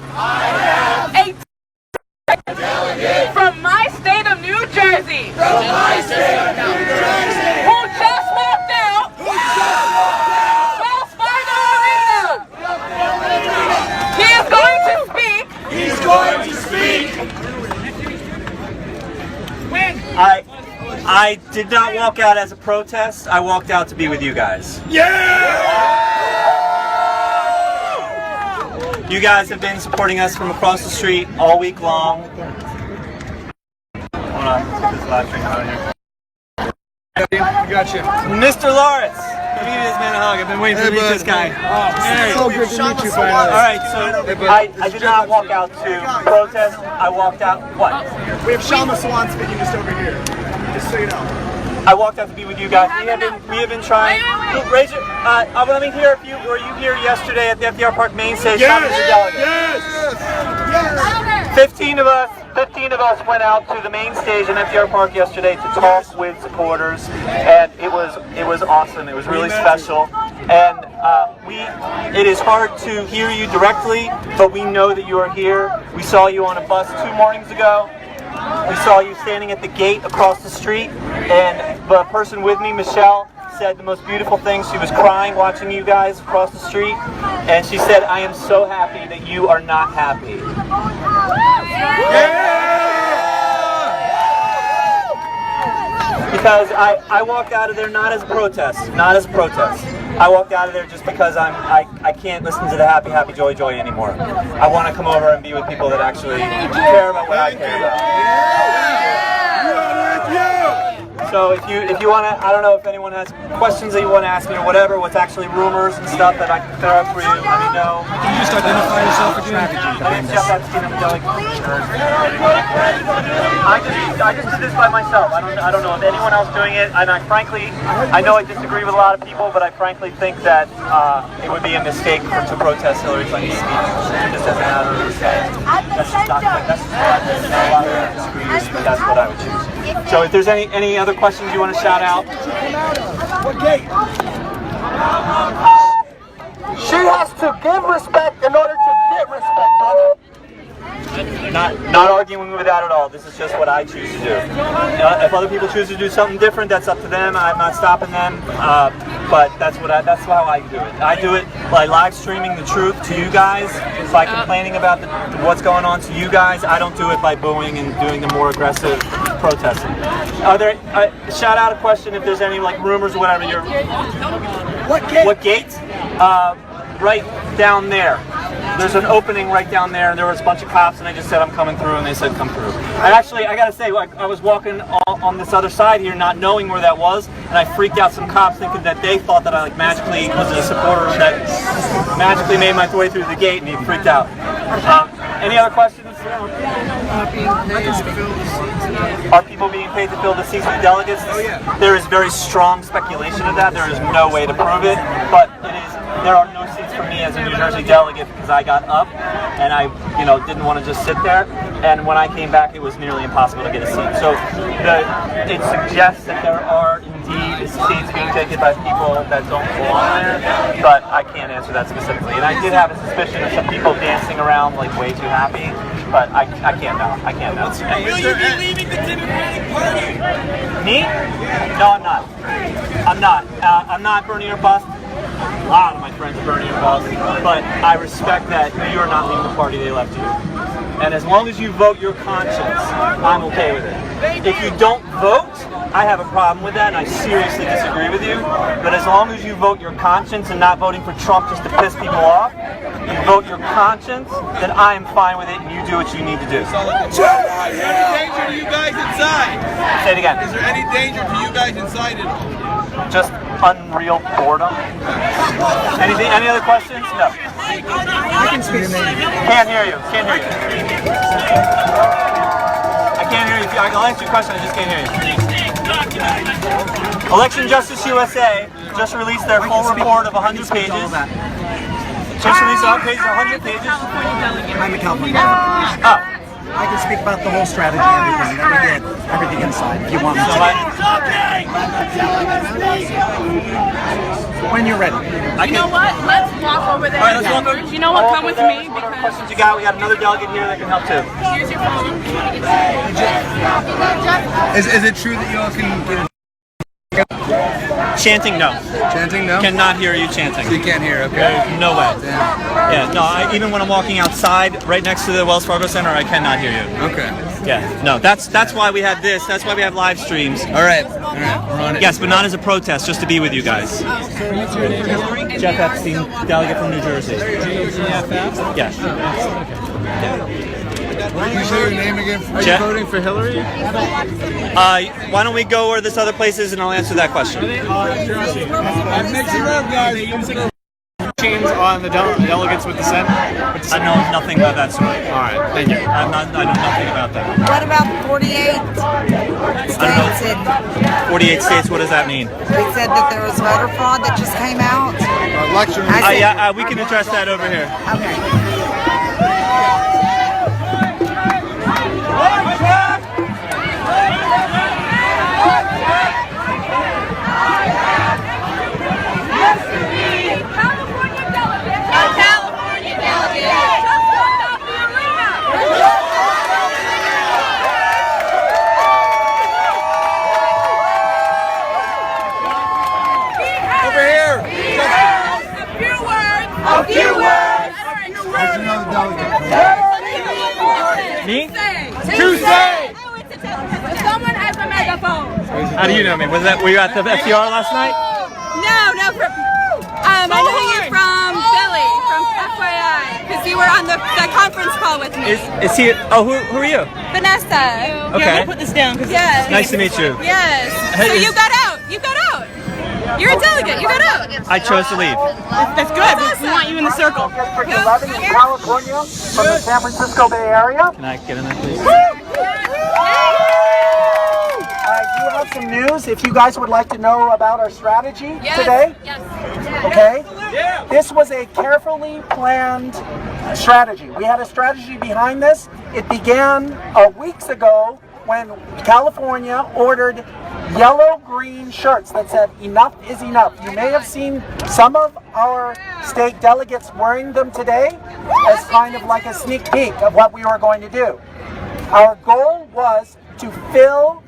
I: a delegate from my state of New Jersey. Who just walked out. Wells Fargo Arena. He is going to speak.
G: He's going to speak.
K: I did not walk out as a protest. I walked out to be with you guys. You guys have been supporting us from across the street all week long. Hold on, get this live stream out here.
C: Gotcha.
K: Mr. Lawrence, let me give this man a hug. I've been waiting to meet this guy.
C: Hey, so good to meet you finally.
K: Alright, so I did not walk out to protest. I walked out, what?
C: We have Shama Swan speaking just over here. Just so you know.
K: I walked out to be with you guys. We have been trying. Raise your. Let me hear if you were you here yesterday at the FDR Park main stage.
G: Yes.
K: 15 of us went out to the main stage in FDR Park yesterday to talk with supporters, and it was awesome. It was really special, and it is hard to hear you directly, but we know that you are here. We saw you on a bus 2 mornings ago. We saw you standing at the gate across the street, and the person with me, Michelle, said the most beautiful thing. She was crying watching you guys across the street, and she said, "I am so happy that you are not happy." Because I walked out of there not as a protest, I walked out of there just because I can't listen to the happy joy anymore. I want to come over and be with people that actually care about what I care about. So if you want to, I don't know if anyone has questions that you want to ask me or whatever, what's actually rumors and stuff that I can clear up for you, let me know.
D: Can you just identify yourself again?
K: My name's Jeff Epstein, I'm a delegate. I just did this by myself. I don't know if anyone else doing it, and I know I disagree with a lot of people, but I frankly think that it would be a mistake to protest Hillary Clinton's speech. Just as a matter of respect. That's just not that's just what I think. A lot of people disagree, but that's what I would choose. So if there's any other questions you want to shout out?
G: What gate?
K: She has to give respect in order to get respect, brother. Not arguing with that at all. This is just what I choose to do. If other people choose to do something different, that's up to them. I'm not stopping them. But that's how I do it. I do it by live streaming the truth to you guys, by complaining about what's going on to you guys. I don't do it by booing and doing the more aggressive protesting. Are there shout out a question if there's any rumors or whatever?
G: What gate?
K: What gate? Right down there. There's an opening right down there, and there was a bunch of cops, and I just said I'm coming through, and they said come through. I gotta say, I was walking on this other side here, not knowing where that was, and I freaked out some cops thinking that they thought that I magically was a supporter that magically made my way through the gate, and he freaked out. Any other questions? Are people being paid to fill the seats with delegates? There is very strong speculation of that. There is no way to prove it, but there are no seats for me as a New Jersey delegate because I got up and I didn't want to just sit there, and when I came back it was nearly impossible to get a seat. So it suggests that there are indeed seats being taken by people that don't belong there, but I can't answer that specifically. And I did have a suspicion of some people dancing around way too happy, but I can't know.
G: Will you be leaving the Democratic Party?
K: Me? No, I'm not. I'm not Bernie or bust. A lot of my friends are Bernie or bust, but I respect that you are not leaving the party they left you. And as long as you vote your conscience, I'm okay with it. If you don't vote, I have a problem with that, and I seriously disagree with you. But as long as you vote your conscience and not voting for Trump just to piss people off, you vote your conscience, then I am fine with it, and you do what you need to do.
G: Is there any danger to you guys inside?
K: Say it again.
G: Is there any danger to you guys inside at all?
K: Just unreal boredom. Any other questions? No. Can't hear you. I can't hear you. I'll answer your question, I just can't hear you. Election Justice USA just released their full report of 100 pages. Just released 100 pages.
H: I'm a California.
K: Oh.
L: I can speak about the whole strategy, everything that we did, everything inside. If you want me to. When you're ready.
I: You know what? Let's walk over there.
K: All right, let's walk over.
I: You know what? Come with me
K: What other
I: because
K: questions you got? We got another delegate here that can help too.
I: here's your phone.
L: Is it true that you all can get
K: Chanting, no.
L: chanting? No?
K: Cannot hear you chanting.
L: So you can't hear, okay.
K: There's no way. Yeah, no, even when I'm walking outside right next to the Wells Fargo Center, I cannot hear you.
L: Okay.
K: Yeah, no, that's why we have this. That's why we have live streams.
L: All right, we're on it.
K: Yes, but not as a protest, just to be with you guys. Jeff Epstein, delegate from New Jersey. Yes.
E: Can you say your name again?
C: Are you voting for Hillary?
K: Why don't we go where this other place is and I'll answer that question.
C: Mix it up, guys. Chains on the delegates with dissent?
K: I know nothing about that story.
C: All right, thank you.
K: I know nothing about that.
J: What about 48 states?
K: 48 states, what does that mean?
J: They said that there was voter fraud that just came out.
E: Election.
K: Yeah, we can address that over here.
J: Okay.
B: A few words.
E: Where's another delegate?
K: Me?
B: To say. Someone has a megaphone.
K: How do you know me? Were you at the FDR last night?
I: No. I know you from Philly, from FYI, because you were on the conference call with me.
K: Is he? Oh, who are you?
I: Vanessa.
K: Okay.
I: Put this down. Yes.
K: Nice to meet you.
I: Yes.
K: Hey,
I: So you got out. You're a delegate. You got out.
K: I chose to leave.
I: That's good. We want you in the circle.
K: Can I get in there, please?
L: I do have some news if you guys would like to know about our strategy today.
I: Yes.
L: Okay? This was a carefully planned strategy. We had a strategy behind this. It began weeks ago when California ordered yellow-green shirts that said "Enough is enough." You may have seen some of our state delegates wearing them today as kind of like a sneak peek of what we were going to do. Our goal was to fill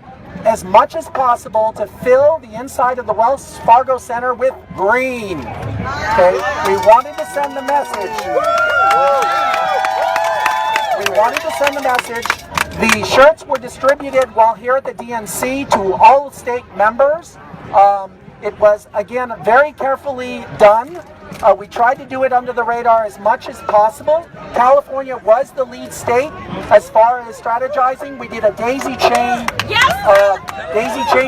L: as much as possible to fill the inside of the Wells Fargo Center with green. Okay, we wanted to send the message. The shirts were distributed while here at the DNC to all state members. It was, again, very carefully done. We tried to do it under the radar as much as possible. California was the lead state as far as strategizing. We did a daisy chain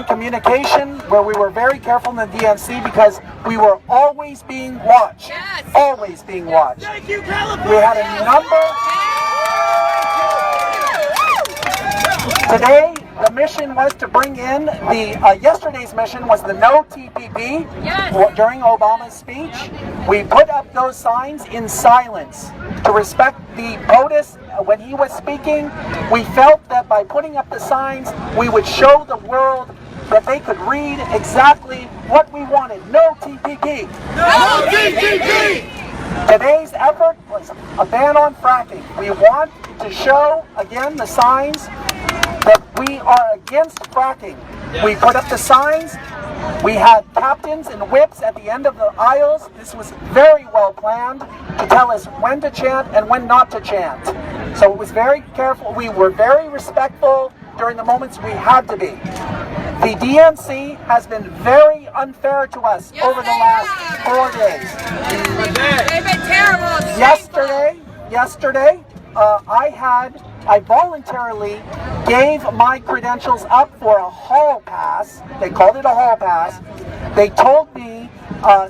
L: communication where we were very careful in the DNC because we were always being watched. Always being watched.
B: Thank you, California.
L: We had a number. Today, the mission was to bring in yesterday's mission was the no TPP during Obama's speech. We put up those signs in silence to respect the POTUS when he was speaking. We felt that by putting up the signs, we would show the world that they could read exactly what we wanted. No TPP.
B: No TPP.
L: Today's effort was a ban on fracking. We want to show, again, the signs that we are against fracking. We put up the signs. We had captains and whips at the end of the aisles. This was very well planned to tell us when to chant and when not to chant. So it was very careful. We were very respectful during the moments we had to be. The DNC has been very unfair to us over the last 4 days.
I: They've been terrible.
L: Yesterday, I voluntarily gave my credentials up for a hall pass. They called it a hall pass. They told me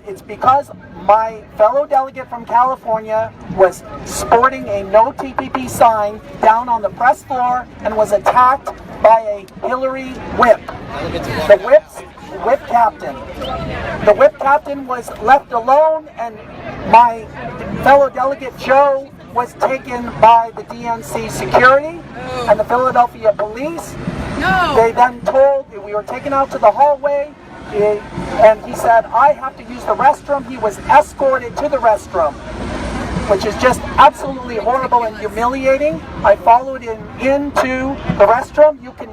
L: it's because my fellow delegate from California was sporting a no TPP sign down on the press floor and was attacked by a Hillary whip. The whip captain was left alone, and my fellow delegate Joe was taken by the DNC security and the Philadelphia police.
I: No.
L: They then told, we were taken out to the hallway, and he said, I have to use the restroom. He was escorted to the restroom, which is just absolutely horrible and humiliating. I followed him into the restroom. You can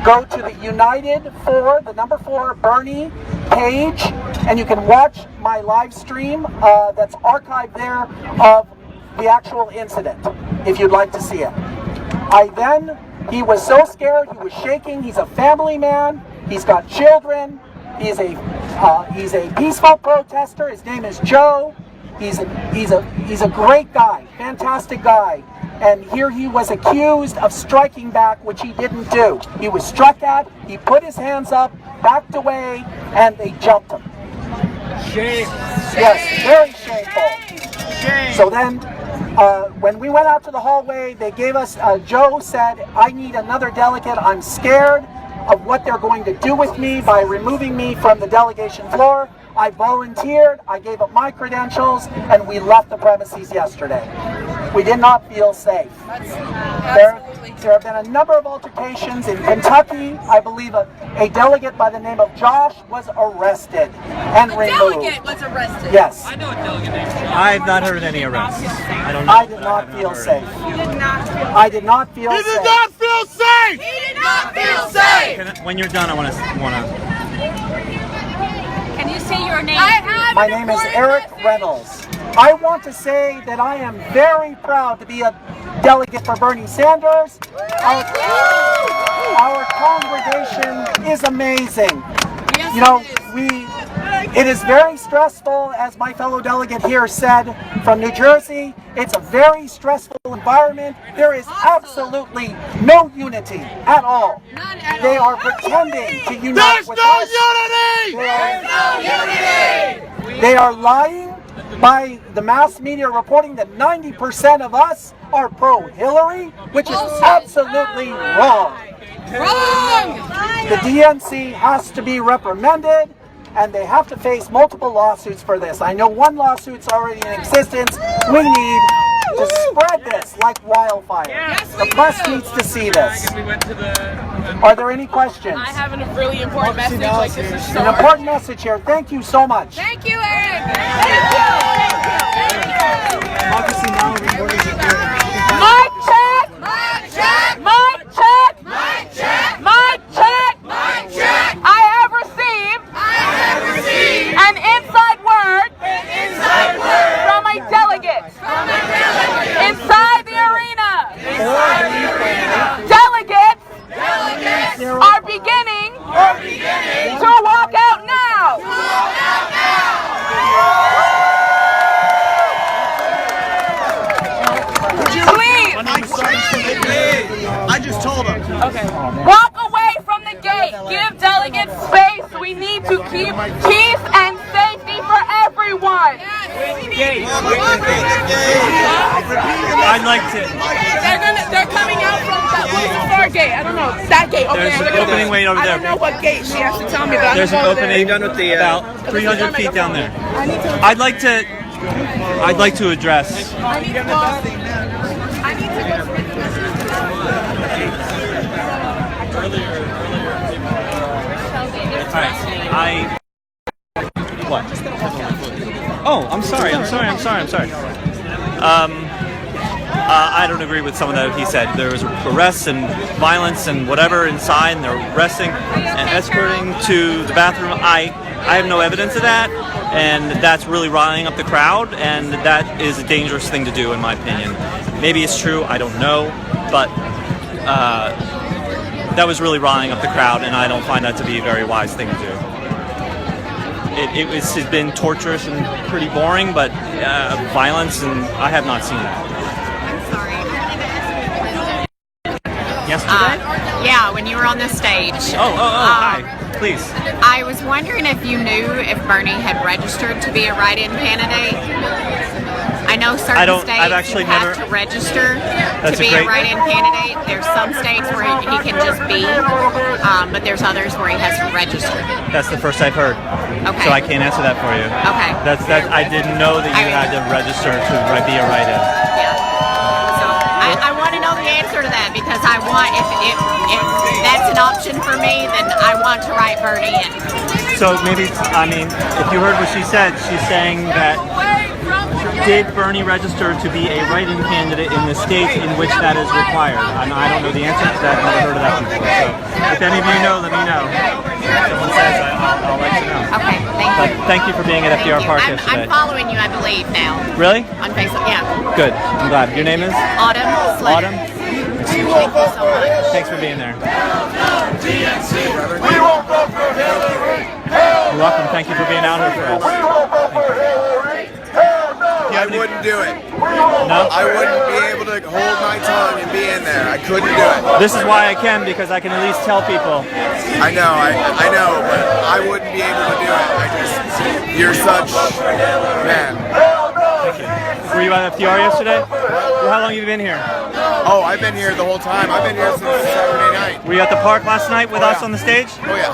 L: go to the United 4, the number 4 Bernie page, and you can watch my live stream that's archived there of the actual incident, if you'd like to see it. He was so scared, he was shaking. He's a family man. He's got children. He's a peaceful protester. His name is Joe. He's a great guy, fantastic guy. And here he was accused of striking back, which he didn't do. He was struck at, he put his hands up, backed away, and they jumped him.
D: Shame.
L: Yes, very shameful.
D: Shame.
L: So then, when we went out to the hallway, they gave us, Joe said, I need another delegate. I'm scared of what they're going to do with me by removing me from the delegation floor. I volunteered, I gave up my credentials, and we left the premises yesterday. We did not feel safe. There have been a number of altercations in Kentucky. I believe a delegate by the name of Josh was arrested and removed.
I: Delegate was arrested.
L: Yes.
D: I know a delegate named
A: I've not heard any arrests. I don't know.
L: I did not feel safe.
I: You did not feel
L: I did not feel safe.
D: He did not feel safe!
I: He did not feel safe!
A: When you're done, I want to.
I: Can you say your name?
L: My name is Eric Reynolds. I want to say that I am very proud to be a delegate for Bernie Sanders. Our congregation is amazing.
I: Yes,
L: You know,
I: it is.
L: it is very stressful, as my fellow delegate here said from New Jersey. It's a very stressful environment. There is absolutely no unity at all.
I: None at
L: They
I: all.
L: are pretending to unite
D: There's
L: with
D: no
L: us.
D: unity!
L: They are-
I: No unity!
L: They are lying by the mass media reporting that 90% of us are pro-Hillary, which is absolutely wrong.
I: Wrong!
L: The DNC has to be reprimanded, and they have to face multiple lawsuits for this. I know one lawsuit's already in existence. We need to spread this like wildfire.
I: Yes,
L: The
I: we
L: press
I: do.
L: needs to see this.
D: We went to the...
L: Are there any questions?
J: I have a really important message. Like, this is so
L: An important message here. Thank you so much.
I: Thank you, Eric!
G: Obviously now recording is good.
I: Mic check! Mic check! Mic check! Mic check! Mic check! Mic check! I have received an inside word from a delegate inside the arena. Delegates are beginning to walk out now. Please.
G: I just told him.
I: Walk away from the gate. Give delegates space. We need to keep peace and safety for everyone.
A: I'd like to.
J: They're coming out from that far gate. I don't know. That gate. Okay,
A: There's an opening way over
J: I
A: there.
J: don't know what gate. She has to tell me, but
A: There's
J: I'm
A: an
J: gonna go there.
A: opening about 300 feet down there. I'd like to address.
I: I need to go. I need to go.
A: Alright, what? Oh, I'm sorry. I don't agree with some of that he said. There was arrests and violence and whatever inside, and they're arresting and escorting to the bathroom. I have no evidence of that, and that's really riling up the crowd, and that is a dangerous thing to do, in my opinion. Maybe it's true, I don't know, but that was really riling up the crowd, and I don't find that to be a very wise thing to do. It's been torturous and pretty boring, but violence, and I have not seen that. Yesterday?
M: Yeah, when you were on the stage.
A: Hi. Please.
M: I was wondering if you knew if Bernie had registered to be a write-in candidate. I know certain states
A: I've actually
M: you have
A: never-
M: to register to
A: That's
M: be
A: a
M: a write-in candidate. There's some states where he can just be, but there's others where he has to register.
A: That's the first I've heard.
M: Okay.
A: So I can't answer that for you.
M: Okay.
A: That I didn't know that you had to register to be a write-in.
M: Yeah. know the answer to that because I want, if that's an option for me, then I want to write Bernie in.
A: So maybe, I mean, if you heard what she said, she's saying that did Bernie register to be a write-in candidate in the states in which that is required? I don't know the answer because I've never heard of that before. So if any of you know, let me know. If someone says, I'll let you know.
M: Okay, thank you.
A: But thank you for being at FDR Park yesterday.
M: I'm following you, I believe, now.
A: Really?
M: On Facebook, yeah.
A: Good. I'm glad. Your name is?
M: Autumn Slater.
A: Autumn?
M: Thank you so much.
A: Thanks for being there.
G: DNC. We won't vote for Hillary.
A: You're welcome. Thank you for being out here for us.
N: I wouldn't do it.
A: No?
N: I wouldn't be able to hold my tongue and be in there. I couldn't do it.
A: This is why I can, because I can at least tell people.
N: I know, but I wouldn't be able to do it. You're such, man.
A: Thank you. Were you at FDR yesterday? Well, how long have you been here?
N: Oh, I've been here the whole time. I've been here since Saturday night.
A: Were you at the park last night with us on the stage?
N: Oh, yeah.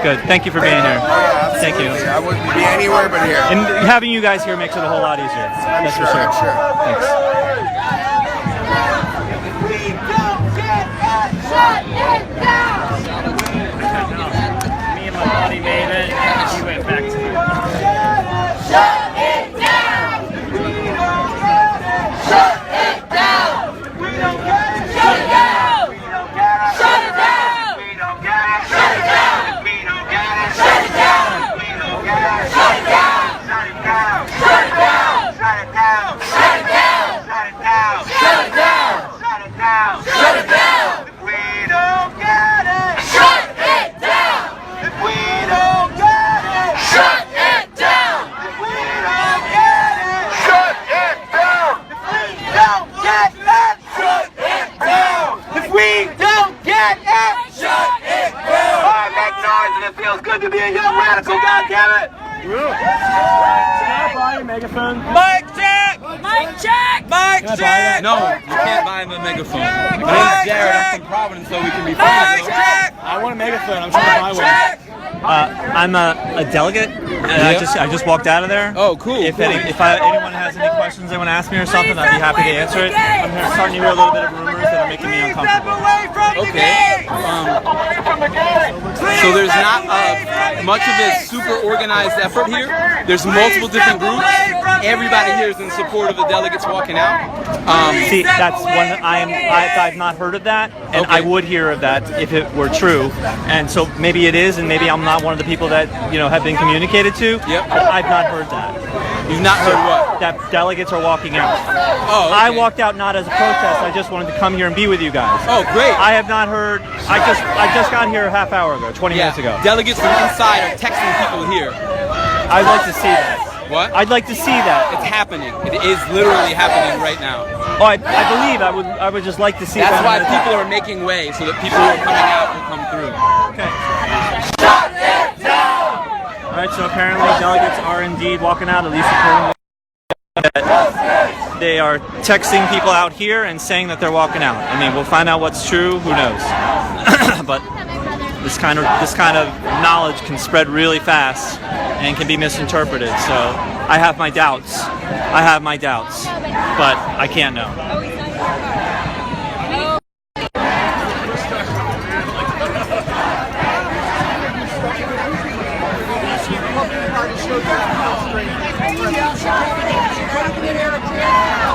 A: Good. Thank you for being here.
N: Oh, yeah,
A: Thank you.
N: I wouldn't be anywhere but here.
A: And having you guys here makes it a whole lot easier. That's for sure.
N: I'm sure.
A: Thanks. Me and my buddy made it. He went back to
B: Shut it down! Shut it down! We don't get it! Shut it down! We don't get it! Shut it down! We don't get it! Shut it down! We don't get it! Shut it down! We don't get it! Shut it down! Shut it down! Shut it down! Shut it down! Shut it down! Shut it down! Shut it down! Shut it down! Shut it down! If we don't get it! Shut it down! If we don't get it! Shut it down! If we don't get it! Shut it down! If we don't get it! Shut it down! If we don't get it! Shut it down! All right, make noise and it feels good to be a young radical, goddammit!
A: megaphone?
B: Mic check! Mic check! Mic check!
O: No, you can't buy him a megaphone. My name's Jared, I'm from Providence, so we can be friends.
D: I want a megaphone. I'm trying to buy one.
A: I'm a delegate. I just walked out of there.
O: Oh, cool.
A: If anyone has any questions they want to ask me or something, I'd be happy to answer it. I'm starting to hear a little bit of rumors that are making me uncomfortable.
O: Okay. So there's not much of a super organized effort here. There's multiple different groups. Everybody here is in support of the delegates walking out.
A: See, that's one that I've not heard of that, and I would hear of that if it were true. And so maybe it is, and maybe I'm not one of the people that have been communicated to.
O: Yep.
A: But I've not heard that.
O: You've not heard what?
A: That delegates are walking out.
O: Oh, okay.
A: I walked out not as a protest. I just wanted to come here and be with you guys.
O: Oh, great.
A: I have not heard. I just got here a half hour ago, 20 minutes ago.
O: Delegates from inside are texting people here.
A: I'd like to see that.
O: What?
A: I'd like to see that.
O: It's happening. It is literally happening right now.
A: Oh, I believe. I would just like to see.
O: That's why people are making way so that people who are coming out will come through.
A: Okay. Shut it down! All right. So apparently delegates are indeed walking out. At least according to they are texting people out here and saying that they're walking out. I mean, we'll find out what's true. Who knows? But this kind of knowledge can spread really fast and can be misinterpreted. So I have my doubts. But I can't know.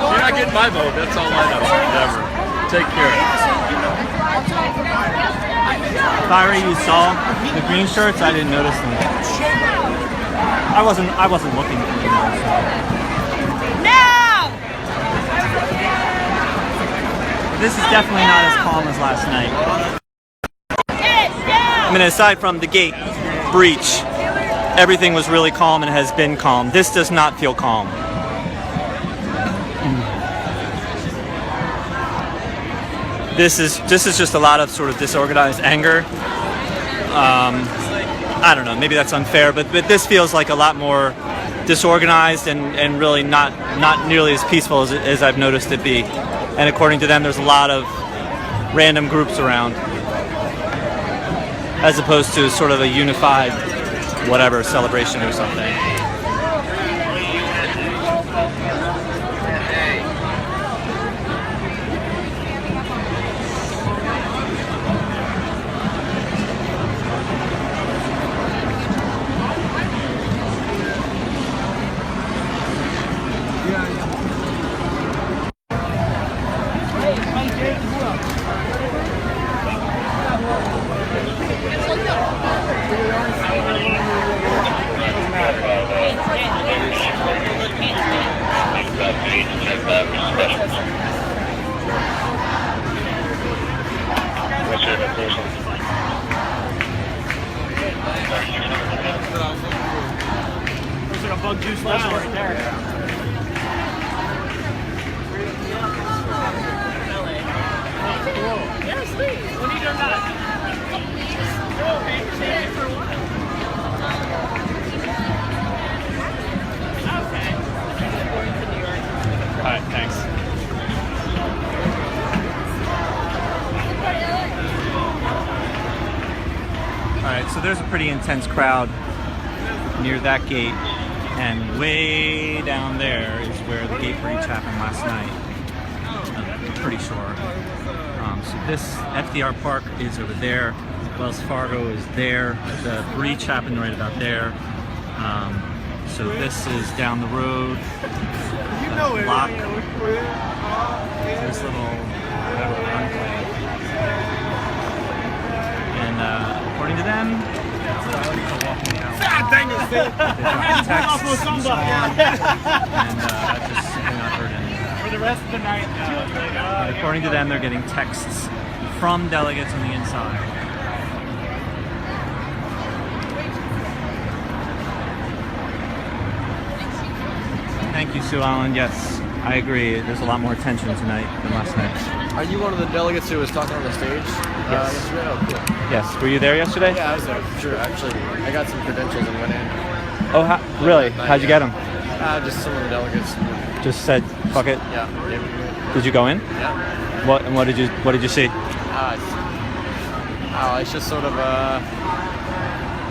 D: You're not getting my vote, that's all I know. Whatever. Take care.
A: Kyrie, you saw the green shirts? I didn't notice them. I wasn't looking for them.
B: Now!
A: This is definitely not as calm as last night. I mean, aside from the gate breach, everything was really calm and has been calm. This does not feel calm. This is just a lot of sort of disorganized anger. I don't know, maybe that's unfair, but this feels like a lot more disorganized and really not nearly as peaceful as I've noticed it be. And according to them, there's a lot of random groups around, as opposed to sort of a unified whatever celebration or something.
D: got bug juice now right there.
I: Yes, please. When are you done that? Okay, stay for a while. Okay.
D: All right, thanks.
A: All right, so there's a pretty intense crowd near that gate, and way down there is where the gate breach happened last night. I'm pretty sure. So this FDR Park is over there. Wells Fargo is there. The breach happened right about there. So this is down the road. Block. This little whatever enclave. And according to them,
D: For the rest of the night,
A: according to them, they're getting texts from delegates on the inside. Thank you, Sue Allen. Yes, I agree. There's a lot more attention tonight than last night.
P: Are you one of the delegates who was talking on the stage yesterday? Oh, cool.
A: Yes. Were you there yesterday?
P: Yeah, I was there. Sure. Actually, I got some credentials and went in.
A: Oh, really? How'd you get them?
P: Just some of the delegates.
A: Just said, fuck it.
P: Yeah.
A: Did you go in?
P: Yeah.
A: What did you see?
P: It's just sort of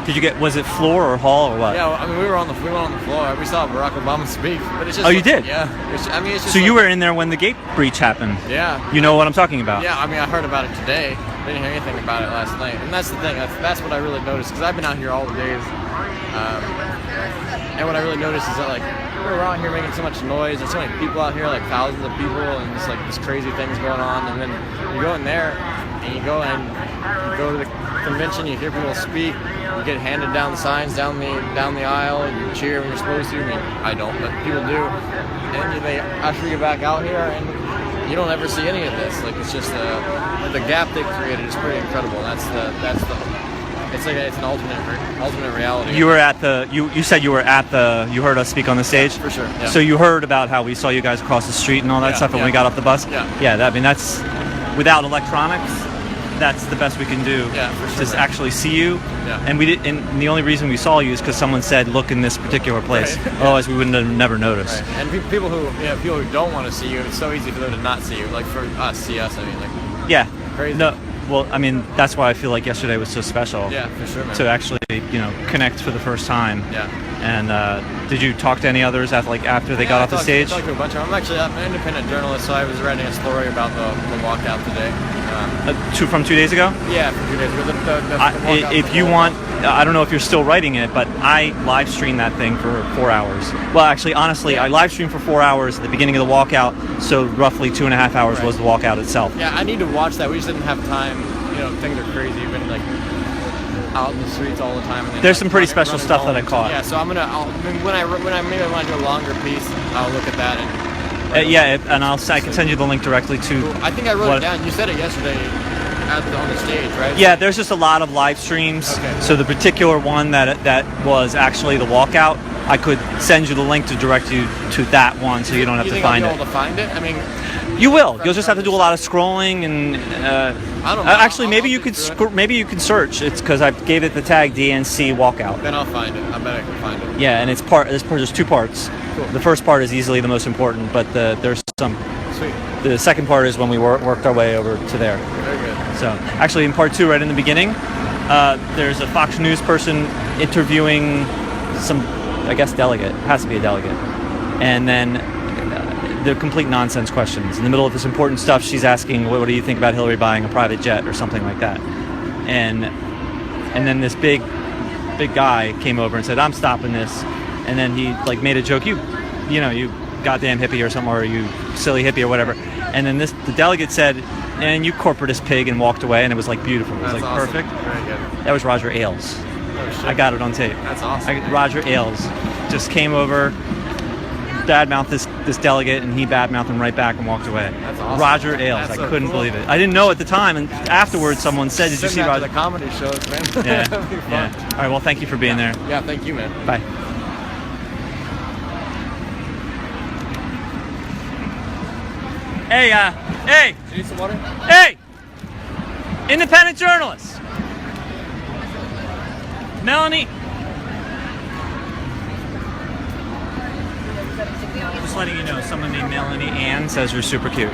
A: Did you get? Was it floor or hall or what?
P: Yeah, I mean we were on the floor. We saw Barack Obama speak, but it's just.
A: Oh, you did?
P: Yeah. It's just.
A: So you were in there when the gate breach happened.
P: Yeah.
A: You know what I'm talking about.
P: Yeah, I mean I heard about it today. I didn't hear anything about it last night, and that's the thing. That's what I really noticed because I've been out here all the days, and what I really noticed is that like we're out here making so much noise. There's so many people out here, like thousands of people, and just like this crazy things going on. And then you go in there, and you go to the convention. You hear people speak. You get handed down the signs down the aisle, and you cheer when you're supposed to. I mean, I don't, but people do. And they usher you back out here, and you don't ever see any of this. Like it's just the gap they've created is pretty incredible. It's an alternate reality.
A: You were at the you said you were at the you heard us speak on the stage?
P: Yeah, for sure. Yeah.
A: So you heard about how we saw you guys across the street and all that stuff when we got off the bus?
P: Yeah.
A: I mean that's without electronics, that's the best we can do.
P: Yeah, for sure.
A: Just actually see you.
P: Yeah.
A: And we did and the only reason we saw you is because someone said look in this particular place. Right. Otherwise we wouldn't have never noticed.
P: Right. And people who don't want to see you, it's so easy for them to not see you. Like for us, see us, I mean like crazy.
A: No. Well, I mean, that's why I feel like yesterday was so special.
P: Yeah, for sure, man.
A: To actually, connect for the first time.
P: Yeah.
A: And did you talk to any others after they got off the stage?
P: I talked to a bunch of them. I'm an independent journalist, so I was writing a story about the walkout today.
A: From 2 days ago?
P: Yeah, from 2 days ago.
A: If you want, I don't know if you're still writing it, but I live streamed that thing for 4 hours. Well, actually, honestly, I live streamed for 4 hours at the beginning of the walkout, so roughly 2.5 hours was the walkout itself.
P: Yeah, I need to watch that. We just didn't have time. Things are crazy. We've been out in the streets all the time. And then,
A: there's some pretty special stuff that I caught.
P: Yeah, so when I maybe want to do a longer piece, I'll look at that and.
A: And I can send you the link directly to.
P: I think I wrote it down. You said it yesterday on the stage, right?
A: Yeah, there's just a lot of live streams.
P: Okay.
A: So the particular one that was actually the walkout, I could send you the link to direct you to that one, so you don't have to find it.
P: You think I'll be able to find it? I mean.
A: You will. You'll just have to do a lot of scrolling and.
P: I don't know.
A: Actually, maybe you can search. It's because I gave it the tag DNC walkout.
P: Then I'll find it. I bet I can find it.
A: Yeah, and there's two parts.
P: Cool.
A: The first part is easily the most important, but there's some.
P: Sweet.
A: The second part is when we worked our way over to there.
P: Very good.
A: So actually, in part 2, right in the beginning, there's a Fox News person interviewing some, I guess, delegate. It has to be a delegate, and then. They're complete nonsense questions. In the middle of this important stuff, she's asking, what do you think about Hillary buying a private jet or something like that? And then this big guy came over and said, I'm stopping this. And then he made a joke, you goddamn hippie or something, or you silly hippie or whatever. And then the delegate said, and you corporatist pig, and walked away, and it was beautiful. It was
P: That's awesome.
A: Perfect.
P: Very good.
A: That was Roger Ailes.
P: Oh, shit.
A: I got it on tape.
P: That's awesome.
A: Roger Ailes just came over, badmouthed this delegate, and he badmouthed him right back and walked away.
P: That's awesome.
A: Roger Ailes.
P: That's
A: I
P: so
A: couldn't
P: cool.
A: believe it. I didn't know at the time, and afterwards someone said, did you see Roger?
P: The comedy shows, man.
A: Yeah.
P: That'd be fun.
A: Yeah. All right, well, thank you for being there.
P: Yeah, thank you, man.
A: Bye. Hey, hey!
P: You need some water?
A: Hey! Independent journalist! Melanie! Just letting you know, someone named Melanie Ann says you're super cute.